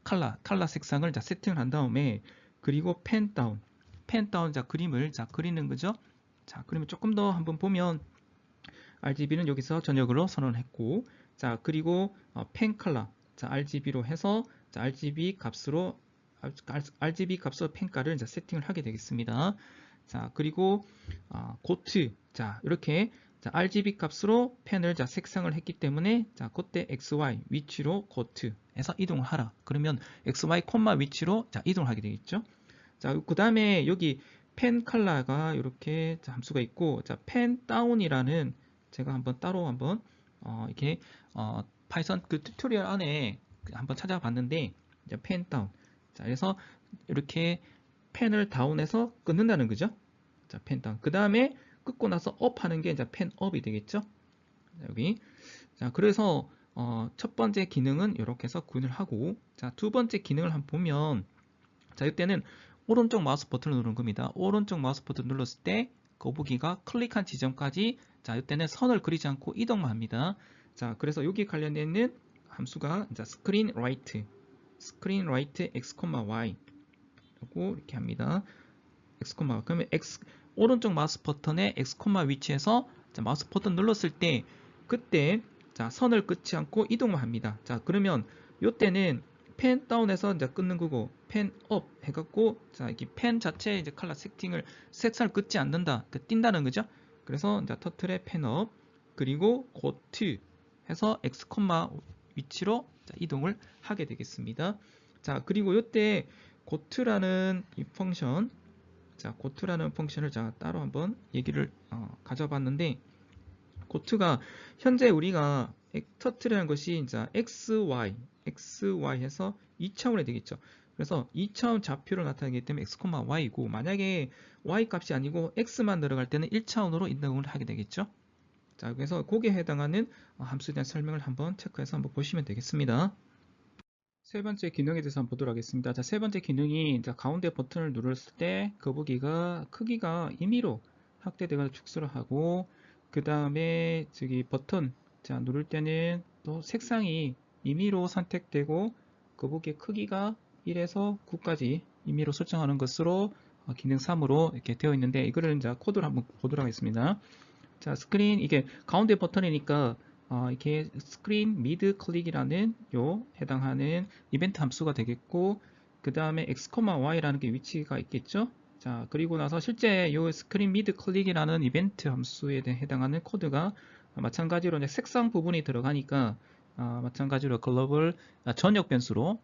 컬러 색상을 자, 세팅을 한 다음에 그리고 펜 다운 자, 그림을 자, 그리는 거죠. 자, 그러면 조금 더 한번 보면 RGB는 여기서 전역으로 선언했고, 자, 그리고 펜 컬러 자, RGB로 해서 자, RGB 값으로 펜깔을 세팅을 하게 되겠습니다. 자, 그리고 고트 자, 이렇게 자, RGB 값으로 펜을 자, 색상을 했기 때문에 자, 그때 XY 위치로 고트에서 이동을 하라. 그러면 XY 콤마 위치로 자, 이동을 하게 되겠죠. 자, 그 다음에 여기 펜 컬러가 이렇게 자, 함수가 있고, 자, 펜 다운이라는 제가 따로 이렇게 파이썬 그 튜토리얼 안에 한번 찾아봤는데, 펜 다운. 자, 그래서 이렇게 펜을 다운해서 끊는다는 거죠. 자, 펜 다운. 그 다음에 끊고 나서 업 하는 게 이제 펜 업이 되겠죠. 여기. 자, 그래서 첫 번째 기능은 이렇게 해서 구현을 하고, 자, 두 번째 기능을 한번 보면, 자, 이때는 오른쪽 마우스 버튼을 누르는 겁니다. 오른쪽 마우스 버튼 눌렀을 때 거북이가 클릭한 지점까지 자, 이때는 선을 그리지 않고 이동만 합니다. 자, 그래서 여기 관련된 함수가 자, screen right x, y 라고 이렇게 합니다. x, 그러면 오른쪽 마우스 버튼의 x, 위치에서 자, 마우스 버튼 눌렀을 때 그때 자, 선을 끊지 않고 이동만 합니다. 자, 그러면 이때는 펜 다운해서 이제 끊는 거고 펜 업 해갖고 자, 이게 펜 자체의 이제 컬러 색상을 끊지 않는다. 띈다는 거죠. 그래서 이제 터틀의 펜 업 그리고 고트 해서 x, 위치로 자, 이동을 하게 되겠습니다. 자, 그리고 이때 고트라는 이 펑션, 자, 고트라는 펑션을 자 따로 한번 얘기를 가져봤는데, 고트가 현재 우리가 터트리는 것이 이제 xy 해서 2차원이 되겠죠. 그래서 2차원 좌표를 나타내기 때문에 x, y이고, 만약에 y 값이 아니고 x만 들어갈 때는 1차원으로 인정을 하게 되겠죠. 자, 그래서 거기에 해당하는 함수에 대한 설명을 한번 체크해서 한번 보시면 되겠습니다. 세 번째 기능에 대해서 한번 보도록 하겠습니다. 자, 세 번째 기능이 이제 가운데 버튼을 눌렀을 때 거북이가 크기가 임의로 확대되거나 축소를 하고, 그 다음에 저기 버튼 자 누를 때는 또 색상이 임의로 선택되고 거북이의 크기가 1에서 9까지 임의로 설정하는 것으로 기능 3으로 이렇게 되어 있는데, 이거를 이제 코드를 한번 보도록 하겠습니다. 자, 스크린 이게 가운데 버튼이니까 이렇게 스크린 미드 클릭이라는 요 해당하는 이벤트 함수가 되겠고, 그 다음에 x, y라는 게 위치가 있겠죠. 자, 그리고 나서 실제 요 스크린 미드 클릭이라는 이벤트 함수에 해당하는 코드가 마찬가지로 이제 색상 부분이 들어가니까 마찬가지로 글로벌 전역 변수로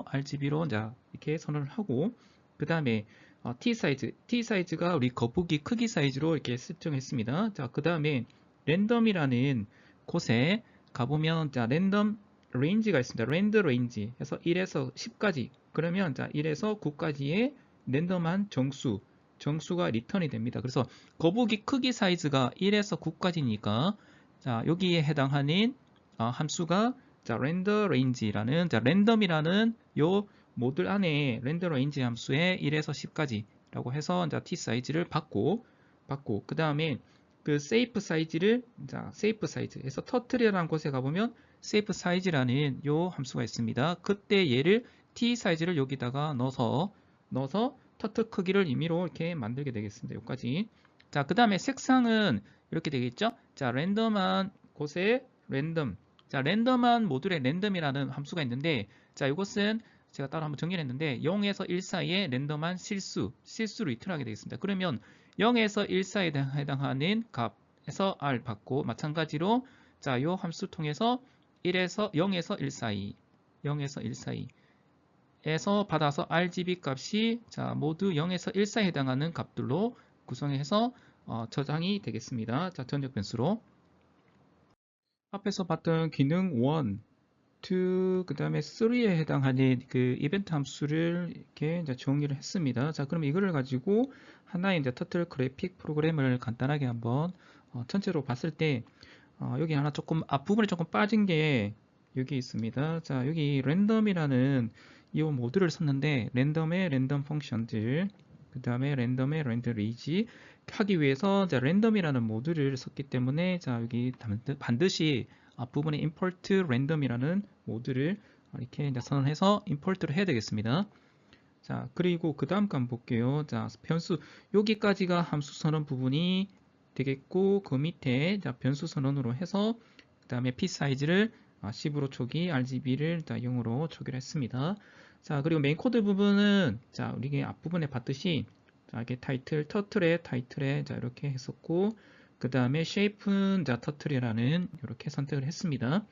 RGB로 이제 이렇게 선언을 하고, 그 다음에 T 사이즈가 우리 거북이 크기 사이즈로 이렇게 설정했습니다. 자, 그 다음에 랜덤이라는 곳에 가보면 자, 랜덤 레인지가 있습니다. 랜드 레인지 해서 1에서 10까지, 그러면 자, 1에서 9까지의 랜덤한 정수가 리턴이 됩니다. 그래서 거북이 크기 사이즈가 1에서 9까지니까 자, 여기에 해당하는 함수가 자, 랜더 레인지라는 자, 랜덤이라는 요 모듈 안에 랜더 레인지 함수에 1에서 10까지 라고 해서 자, t 사이즈를 받고 그 다음에 그 세이프 사이즈를 자, 세이프 사이즈에서 터틀이라는 곳에 가보면 세이프 사이즈라는 요 함수가 있습니다. 그때 얘를 t 사이즈를 여기다가 넣어서 터틀 크기를 임의로 이렇게 만들게 되겠습니다. 여기까지. 자, 그 다음에 색상은 이렇게 되겠죠. 자, 랜덤한 곳에 랜덤. 자, 랜덤한 모듈에 랜덤이라는 함수가 있는데, 자, 이것은 제가 따로 한번 정리를 했는데 0에서 1 사이에 랜덤한 실수를 리턴하게 되겠습니다. 그러면 0에서 1 사이에 해당하는 값에서 R 받고, 마찬가지로 자, 요 함수 통해서 0에서 1 사이 에서 받아서 RGB 값이 자, 모두 0에서 1 사이에 해당하는 값들로 구성해서 저장이 되겠습니다. 자, 전역 변수로. 앞에서 봤던 기능 1, 2, 그 다음에 3에 해당하는 그 이벤트 함수를 이렇게 이제 정리를 했습니다. 자, 그럼 이거를 가지고 하나의 이제 터틀 그래픽 프로그램을 간단하게 한번 전체로 봤을 때 여기 하나 조금 앞부분에 조금 빠진 게 여기 있습니다. 자, 여기 랜덤이라는 이 모듈을 썼는데 랜덤의 랜덤 펑션들, 그 다음에 랜덤의 랜덤 레이지 하기 위해서 이제 랜덤이라는 모듈을 썼기 때문에 자, 여기 반드시 앞부분에 import random이라는 모듈을 이렇게 이제 선언해서 import를 해야 되겠습니다. 자, 그리고 그 다음 거 한번 볼게요. 자, 변수 여기까지가 함수 선언 부분이 되겠고, 그 밑에 자, 변수 선언으로 해서 그 다음에 p 사이즈를 10으로 초기, RGB를 0으로 초기를 했습니다. 자, 그리고 메인 코드 부분은 자, 우리 앞부분에 봤듯이 자, 이게 터틀의 타이틀에 자, 이렇게 했었고, 그 다음에 쉐이프는 자, 터틀이라는 이렇게 선택을 했습니다.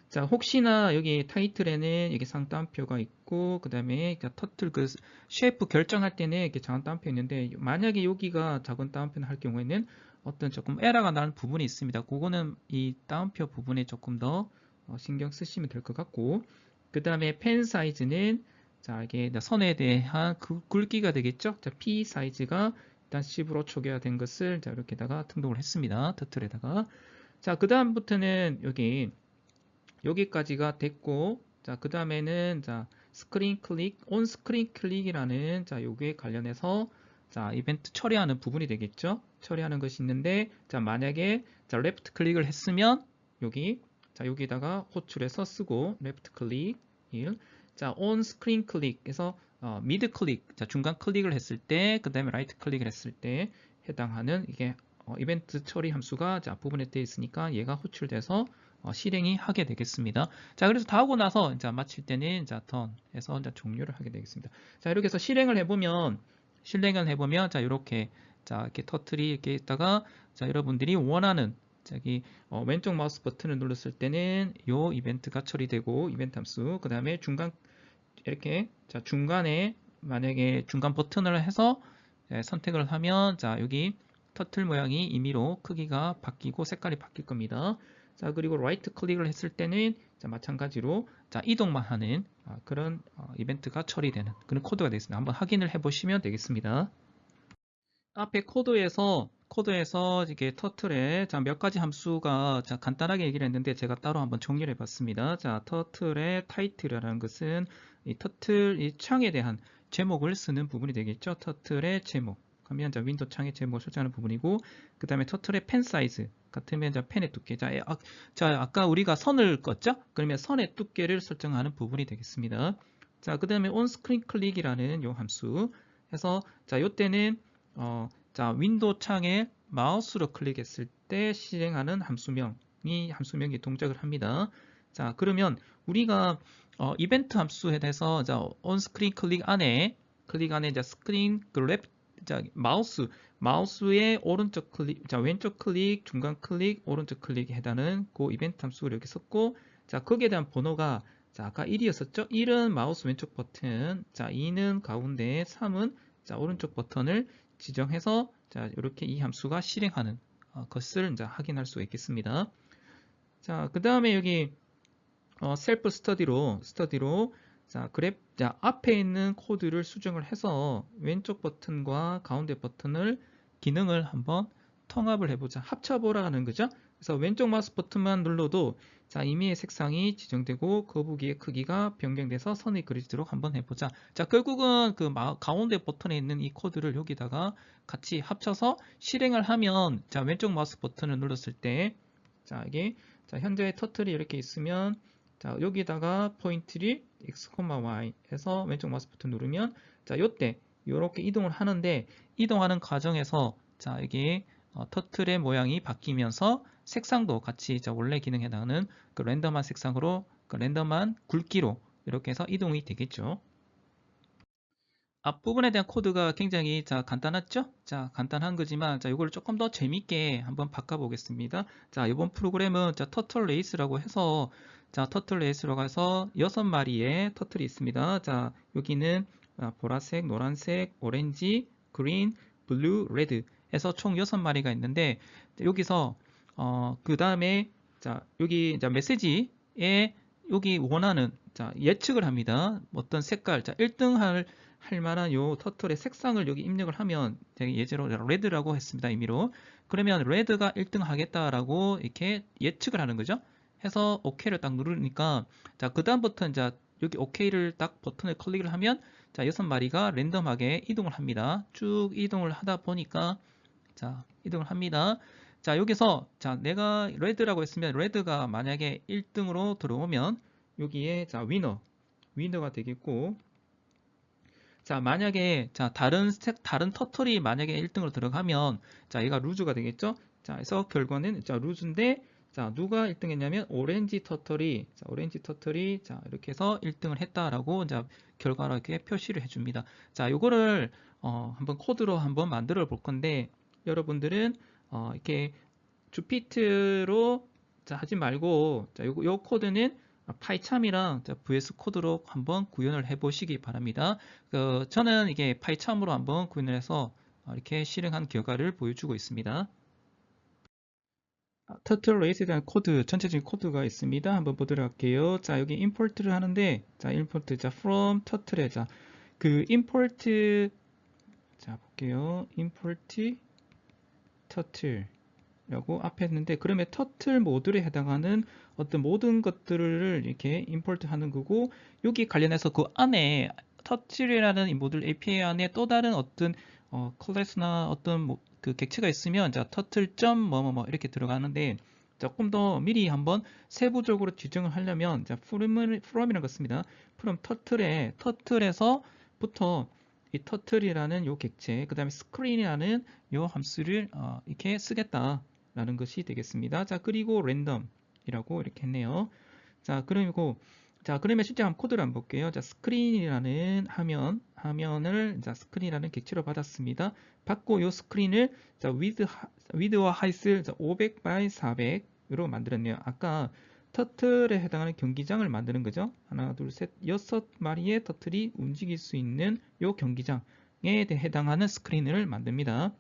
자, 혹시나 여기 타이틀에는 이게 상따옴표가 있고, 그 다음에 터틀 그 쉐이프 결정할 때는 이렇게 작은 따옴표 있는데, 만약에 여기가 작은 따옴표를 할 경우에는 어떤 조금 에러가 나는 부분이 있습니다. 그거는 이 따옴표 부분에 조금 더 신경 쓰시면 될 것 같고, 그 다음에 펜 사이즈는 자, 이게 선에 대한 그 굵기가 되겠죠. 자, P 사이즈가 일단 10으로 초기화된 것을 자, 이렇게다가 등록을 했습니다. 터틀에다가. 자, 그 다음부터는 여기까지가 됐고, 자, 그 다음에는 자, 스크린 클릭, 온 스크린 클릭이라는 자, 요게 관련해서 자, 이벤트 처리하는 부분이 되겠죠. 처리하는 것이 있는데, 자, 만약에 자, 레프트 클릭을 했으면 자, 여기다가 호출해서 쓰고 레프트 클릭 1. 자, 온 스크린 클릭에서 미드 클릭, 자, 중간 클릭을 했을 때, 그 다음에 라이트 클릭을 했을 때 해당하는 이게 이벤트 처리 함수가 자, 앞부분에 되어 있으니까 얘가 호출돼서 실행이 하게 되겠습니다. 자, 그래서 다 하고 나서 이제 마칠 때는 자, 턴해서 이제 종료를 하게 되겠습니다. 자, 이렇게 해서 실행을 해보면 자, 이렇게 자, 이렇게 터틀이 이렇게 있다가 자, 여러분들이 원하는 저기 왼쪽 마우스 버튼을 눌렀을 때는 요 이벤트가 처리되고 이벤트 함수, 그 다음에 중간 이렇게 자, 중간에 만약에 중간 버튼을 해서 선택을 하면 자, 여기 터틀 모양이 임의로 크기가 바뀌고 색깔이 바뀔 겁니다. 자, 그리고 라이트 클릭을 했을 때는 자, 마찬가지로 자, 이동만 하는 그런 이벤트가 처리되는 그런 코드가 되겠습니다. 한번 확인을 해 보시면 되겠습니다. 앞에 코드에서 이게 터틀에 자, 몇 가지 함수가 자, 간단하게 얘기를 했는데 제가 따로 한번 정리를 해봤습니다. 자, 터틀의 타이틀이라는 것은 이 터틀 이 창에 대한 제목을 쓰는 부분이 되겠죠. 터틀의 제목 하면 자, 윈도우 창의 제목을 설정하는 부분이고 그 다음에 터틀의 펜 사이즈 같으면 자, 펜의 두께 자, 아까 우리가 선을 껐죠? 그러면 선의 두께를 설정하는 부분이 되겠습니다. 자, 그 다음에 온스크린 클릭이라는 요 함수 해서 자, 요때는 자, 윈도우 창에 마우스로 클릭했을 때 실행하는 함수명이 동작을 합니다. 자, 그러면 우리가 이벤트 함수에 대해서 자, 온스크린 클릭 안에 자, 스크린 그랩 자, 마우스의 오른쪽 클릭, 자, 왼쪽 클릭, 중간 클릭, 오른쪽 클릭에 해당하는 그 이벤트 함수를 이렇게 썼고, 자, 거기에 대한 번호가 자, 아까 1이었었죠? 1은 마우스 왼쪽 버튼, 자, 2는 가운데, 3은 자, 오른쪽 버튼을 지정해서 자, 이렇게 이 함수가 실행하는 것을 이제 확인할 수 있겠습니다. 자, 그 다음에 여기 셀프 스터디로 자, 자, 앞에 있는 코드를 수정을 해서 왼쪽 버튼과 가운데 버튼을 기능을 한번 통합을 해보자. 합쳐보라는 거죠. 그래서 왼쪽 마우스 버튼만 눌러도 자, 임의의 색상이 지정되고 거북이의 크기가 변경돼서 선이 그려지도록 한번 해보자. 자, 결국은 그 가운데 버튼에 있는 이 코드를 여기다가 같이 합쳐서 실행을 하면 자, 왼쪽 마우스 버튼을 눌렀을 때 자, 이게 자, 현재 터틀이 이렇게 있으면 자, 여기다가 포인트를 x, y 해서 왼쪽 마우스 버튼 누르면 자, 요때 이렇게 이동을 하는데 이동하는 과정에서 자, 이게 터틀의 모양이 바뀌면서 색상도 같이 자, 원래 기능에 해당하는 그 랜덤한 색상으로 그 랜덤한 굵기로 이렇게 해서 이동이 되겠죠. 앞부분에 대한 코드가 굉장히 자, 간단했죠? 자, 간단한 거지만 자, 이걸 조금 더 재밌게 한번 바꿔 보겠습니다. 자, 이번 프로그램은 자, 터틀 레이스라고 해서 자, 터틀 레이스로 가서 6마리의 터틀이 있습니다. 자, 여기는 보라색, 노란색, 오렌지, 그린, 블루, 레드 해서 총 6마리가 있는데 여기서 그 다음에 자, 여기 자, 메시지에 여기 원하는 자, 예측을 합니다. 어떤 색깔, 자, 1등 할 만한 요 터틀의 색상을 여기 입력을 하면 제가 예제로 레드라고 했습니다. 임의로. 그러면 레드가 1등 하겠다라고 이렇게 예측을 하는 거죠. 해서 OK를 딱 누르니까 자, 그다음부터 이제 여기 OK를 딱 버튼을 클릭을 하면 자, 6마리가 랜덤하게 이동을 합니다. 쭉 이동을 하다 보니까 자, 이동을 합니다. 자, 여기서 자, 내가 레드라고 했으면 레드가 만약에 1등으로 들어오면 여기에 자, 위너가 되겠고 자, 만약에 자, 다른 터틀이 만약에 1등으로 들어가면 자, 얘가 루즈가 되겠죠? 자, 그래서 결과는 자, 루즈인데 자, 누가 1등 했냐면 오렌지 터틀이 자, 이렇게 해서 1등을 했다라고 자, 결과로 이렇게 표시를 해 줍니다. 자, 요거를 한번 코드로 한번 만들어 볼 건데 여러분들은 이렇게 주피트로 자, 하지 말고 자, 요 코드는 파이참이랑 VS 코드로 한번 구현을 해 보시기 바랍니다. 저는 이게 파이참으로 한번 구현을 해서 이렇게 실행한 결과를 보여주고 있습니다. 터틀 레이스에 대한 코드, 전체적인 코드가 있습니다. 한번 보도록 할게요. 자, 여기 임포트를 하는데, 자, 임포트, 자, from 터틀에, 자, 그 임포트, 자, 볼게요. 임포트 터틀. 라고 앞에 했는데 그러면 터틀 모듈에 해당하는 어떤 모든 것들을 이렇게 임포트 하는 거고 여기 관련해서 그 안에 터틀이라는 이 모듈 API 안에 또 다른 어떤 클래스나 어떤 그 객체가 있으면 자 터틀 점 뭐뭐뭐 이렇게 들어가는데 조금 더 미리 한번 세부적으로 지정을 하려면 자 from이라는 거 씁니다. from 터틀에서부터 이 터틀이라는 요 객체 그 다음에 스크린이라는 요 함수를 이렇게 쓰겠다 라는 것이 되겠습니다. 자, 그리고 랜덤이라고 이렇게 했네요. 자, 그러면 실제 한번 코드를 한번 볼게요. 자, 스크린이라는 화면을 자, 스크린이라는 객체로 받았습니다. 받고 이 스크린을 자, width와 height을 500 by 400으로 만들었네요. 아까 터틀에 해당하는 경기장을 만드는 거죠. 하나, 둘, 셋, 6마리의 터틀이 움직일 수 있는 요 경기장에 해당하는 스크린을 만듭니다.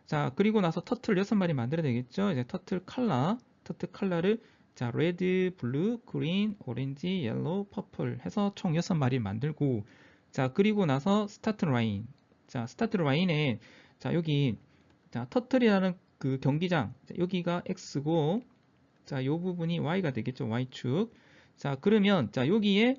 자, 그리고 나서 터틀 6마리 만들어야 되겠죠. 이제 터틀 컬러를 자, 레드, 블루, 그린, 오렌지, 옐로우, 퍼플 해서 총 6마리를 만들고, 자, 그리고 나서 스타트 라인. 자, 스타트 라인에 자, 여기 자, 터틀이라는 그 경기장. 자, 여기가 X고, 자, 요 부분이 Y가 되겠죠. Y축. 자, 그러면 자, 여기에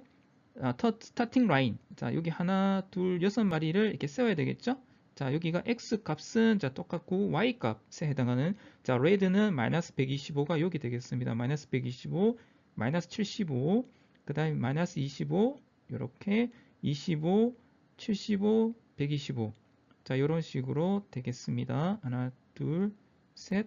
스타팅 라인. 자, 여기 하나, 둘, 6마리를 이렇게 세워야 되겠죠? 자, 여기가 X 값은 자, 똑같고 Y 값에 해당하는 자, 레드는 마이너스 125가 여기 되겠습니다. 마이너스 125, 마이너스 75, 그 다음에 마이너스 25, 이렇게 25, 75, 125. 자, 이런 식으로 되겠습니다. 하나, 둘, 셋,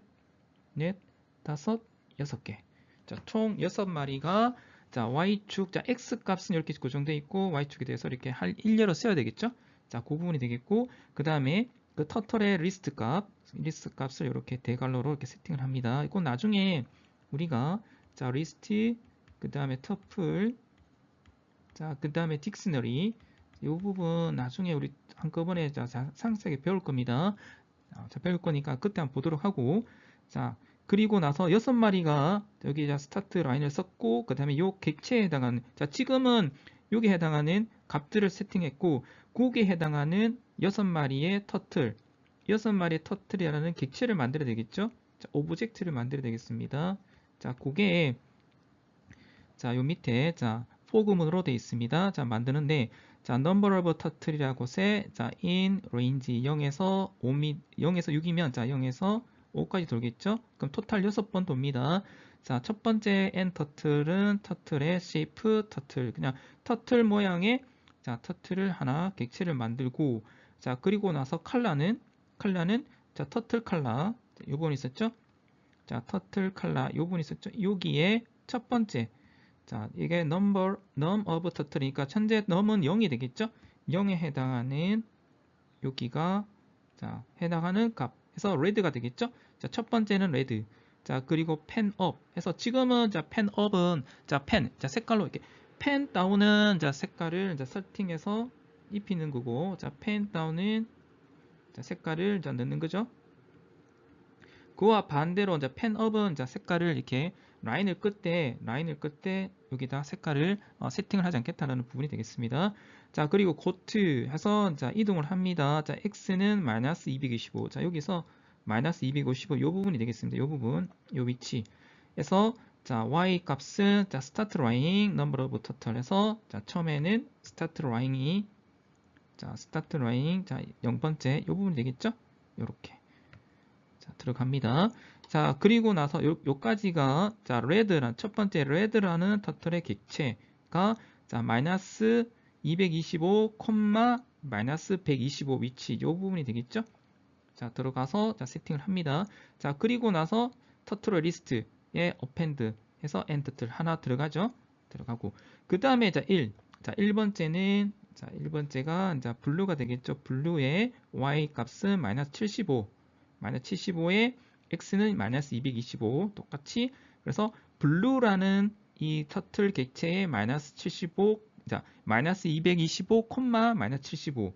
넷, 다섯, 6개. 자, 총 6마리가 자, Y축, 자, X 값은 이렇게 고정되어 있고, Y축에 대해서 이렇게 일렬로 써야 되겠죠? 자, 그 부분이 되겠고, 그 다음에 그 터틀의 리스트 값을 이렇게 대괄호로 이렇게 세팅을 합니다. 이거 나중에 우리가, 자, 리스트, 그 다음에 터플, 자, 그 다음에 딕스너리, 이 부분 나중에 우리 한꺼번에 자, 상세하게 배울 겁니다. 자, 배울 거니까 그때 한번 보도록 하고, 자, 그리고 나서 6마리가 여기 자, 스타트 라인을 썼고, 그 다음에 요 객체에 해당하는, 자, 지금은 여기에 해당하는 값들을 세팅했고, 거기에 해당하는 6마리의 터틀, 6마리의 터틀이라는 객체를 만들어야 되겠죠? 자, 오브젝트를 만들어야 되겠습니다. 자, 그게, 자, 요 밑에, 자, 포그문으로 되어 있습니다. 자, 만드는데, 자, number of turtle이라고 세, 자, in range 0에서 6이면, 자, 0에서 5까지 돌겠죠? 그럼 토탈 6번 돕니다. 자, 첫 번째 n 터틀은 터틀의 shape 터틀, 그냥 터틀 모양의 자, 터틀을 하나 객체를 만들고, 자, 그리고 나서 컬러는 자, 터틀 컬러, 요 부분 있었죠? 자, 터틀 컬러, 요 부분 있었죠? 여기에 첫 번째, 자, 이게 num of turtle이니까 현재 num은 0이 되겠죠? 0에 해당하는 여기가 자, 해당하는 값 해서 red가 되겠죠? 자, 첫 번째는 red. 자, 그리고 pen up 해서 지금은 자, pen up은 자, pen 자, 색깔로 이렇게 pen down은 자, 색깔을 자, 세팅해서 입히는 거고, 자, pen down은 자, 색깔을 자, 넣는 거죠. 그와 반대로 이제 pen up은 자, 색깔을 이렇게 라인을 끌 때 여기다 색깔을 세팅을 하지 않겠다라는 부분이 되겠습니다. 자, 그리고 고트 해서 자, 이동을 합니다. 자, x는 마이너스 225. 자, 여기서 마이너스 255 요 부분이 되겠습니다. 요 부분, 요 위치에서 자, y 값은 자, 스타트 라인 넘버 오브 터틀 해서 자, 처음에는 스타트 라인이 자, 스타트 라인 자, 0번째 요 부분이 되겠죠? 요렇게 자, 들어갑니다. 자, 그리고 나서 요까지가 자, 첫 번째 레드라는 터틀의 객체가 자, 마이너스 225, 마이너스 125 위치 요 부분이 되겠죠? 자, 들어가서 자, 세팅을 합니다. 자, 그리고 나서 터틀의 리스트에 append 해서 end 터틀 하나 들어가죠? 들어가고 그 다음에 자, 1. 자, 1번째는 자, 1번째가 자, 블루가 되겠죠? 블루의 y 값은 마이너스 75. 마이너스 75에 x는 마이너스 225 똑같이 그래서 블루라는 이 터틀 객체의 마이너스 75 자 마이너스 225 마이너스 75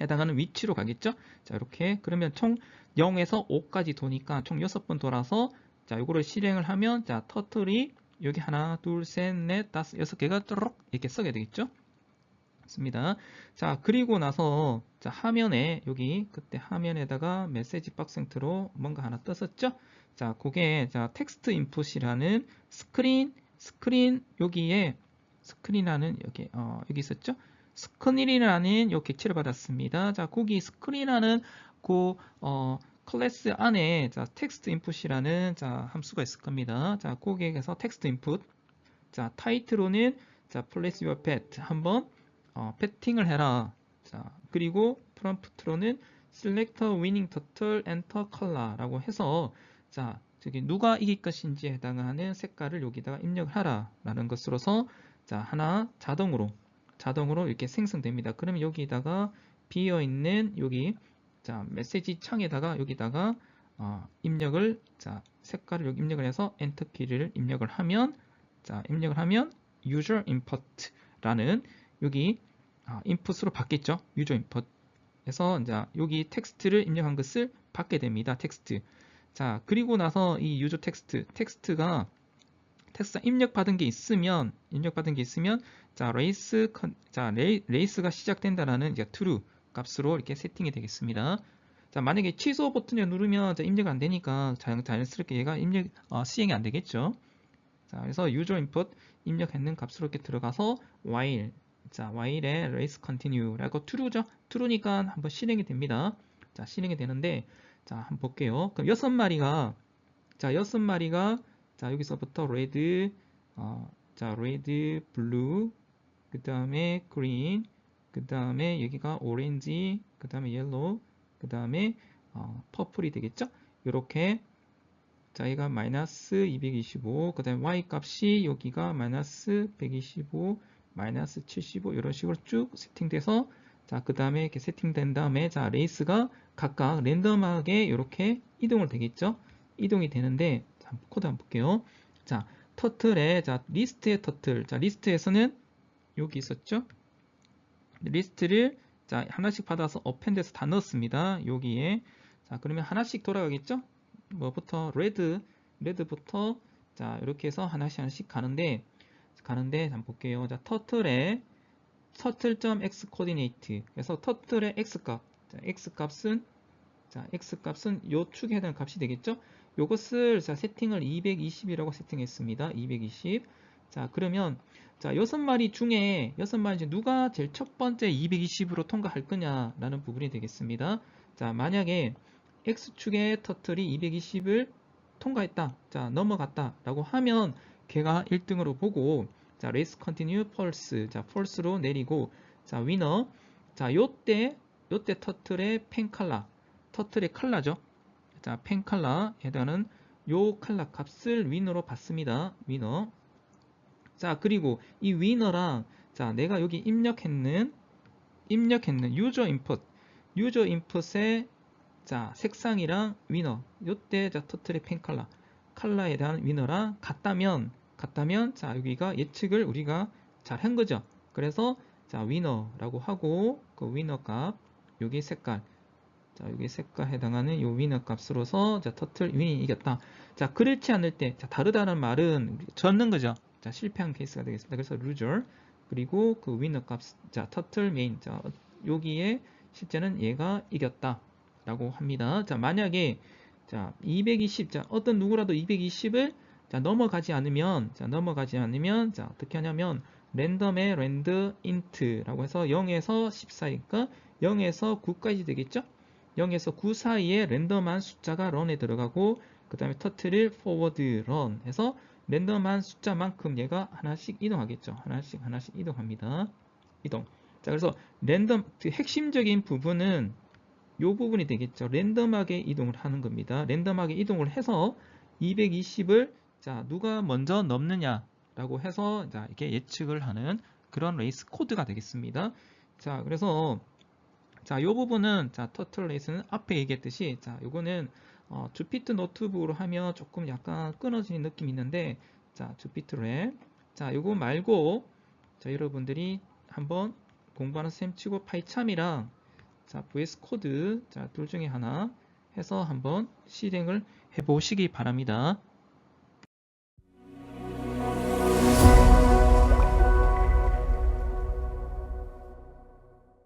해당하는 위치로 가겠죠. 자 이렇게 그러면 총 0에서 5까지 도니까 총 6번 돌아서 자 요거를 실행을 하면 자 터틀이 여기 하나 둘 셋 넷 다섯 6개가 뚜룩 이렇게 쓰게 되겠죠. 습니다. 자, 그리고 나서 자, 화면에 여기 그때 화면에다가 메시지 박스 형태로 뭔가 하나 떴었죠? 자, 그게 자, 텍스트 인풋이라는 스크린 여기에 스크린이라는 여기 있었죠? 스크린이라는 요 객체를 받았습니다. 자, 거기 스크린이라는 그 클래스 안에 자, 텍스트 인풋이라는 자, 함수가 있을 겁니다. 자, 거기에서 텍스트 인풋 자, 타이틀로는 자, place your pet 한번 패팅을 해라. 자, 그리고 프롬프트로는 select a winning turtle, enter color 라고 해서 자, 저기 누가 이길 것인지에 해당하는 색깔을 여기다가 입력을 하라 라는 것으로서 자, 하나 자동으로 이렇게 생성됩니다. 그러면 여기다가 비어있는 여기 자, 메시지 창에다가 여기다가 입력을 색깔을 여기 입력을 해서 엔터 키를 입력을 하면 user input라는 여기 인풋으로 바뀌었죠. user input 에서 여기 텍스트를 입력한 것을 받게 됩니다. 텍스트. 그리고 나서 이 유저 텍스트가 입력받은 게 있으면 레이스가 시작된다라는 true 값으로 이렇게 세팅이 되겠습니다. 만약에 취소 버튼을 누르면 입력 안 되니까 자연스럽게 얘가 시행이 안 되겠죠. 그래서 user input 입력했는 값으로 이렇게 들어가서 while에 race continue라고 true죠. true니까 한번 실행이 됩니다. 실행이 되는데 한번 볼게요. 그럼 6마리가 여기서부터 red, red, blue, 그 다음에 green, 그 다음에 여기가 orange, 그 다음에 yellow, 그 다음에 purple이 되겠죠? 이렇게 얘가 마이너스 225, 그 다음에 y 값이 여기가 마이너스 125, 마이너스 75 이런 식으로 쭉 세팅돼서 그 다음에 이렇게 세팅된 다음에 레이스가 각각 랜덤하게 이렇게 이동을 되겠죠? 이동이 되는데 코드 한번 볼게요. 터틀에 리스트의 터틀. 리스트에서는 여기 있었죠? 리스트를 하나씩 받아서 어펜드에서 다 넣었습니다. 여기에 그러면 하나씩 돌아가겠죠? 뭐부터 레드부터 이렇게 해서 하나씩 가는데 한번 볼게요. 터틀.x 코디네이트. 그래서 터틀의 x값. x값은 요 축에 해당하는 값이 되겠죠? 요것을 세팅을 220이라고 세팅했습니다. 220. 그러면 6마리 중에 누가 제일 첫 번째 220으로 통과할 거냐라는 부분이 되겠습니다. 만약에 x축의 터틀이 220을 통과했다. 넘어갔다라고 하면 걔가 1등으로 보고 race continue false. false로 내리고 winner. 요때 터틀의 터틀의 컬러죠. 펜 컬러에 해당하는 요 컬러 값을 위너로 받습니다. 위너. 그리고 이 위너랑 내가 여기 입력했는 유저 인풋의 색상이랑 위너. 요때 터틀의 펜 컬러에 대한 위너랑 같다면 여기가 예측을 우리가 잘 한 거죠. 그래서 위너라고 하고 그 위너 값 여기 색깔 여기 색깔 해당하는 요 위너 값으로서 터틀 윈이 이겼다. 그렇지 않을 때 다르다는 말은 졌는 거죠. 실패한 케이스가 되겠습니다. 그래서 loser 그리고 그 위너 값 터틀 메인 여기에 실제는 얘가 이겼다 라고 합니다. 만약에 220 어떤 누구라도 220을 넘어가지 않으면 어떻게 하냐면 랜덤의 랜드 인트라고 해서 0에서 14니까 0에서 9까지 되겠죠? 0에서 9 사이에 랜덤한 숫자가 런에 들어가고 그 다음에 터틀을 forward run 해서 랜덤한 숫자만큼 얘가 하나씩 이동하겠죠. 하나씩 이동합니다. 이동. 그래서 랜덤 핵심적인 부분은 요 부분이 되겠죠. 랜덤하게 이동을 하는 겁니다. 랜덤하게 이동을 해서 220을 누가 먼저 넘느냐라고 해서 이렇게 예측을 하는 그런 레이스 코드가 되겠습니다. 그래서 요 부분은 터틀 레이스는 앞에 얘기했듯이 요거는 주피트 노트북으로 하면 조금 약간 끊어지는 느낌이 있는데 주피트 랩 요거 말고 여러분들이 한번 공부하는 셈 치고 파이참이랑 VS 코드 둘 중에 하나 해서 한번 실행을 해 보시기 바랍니다.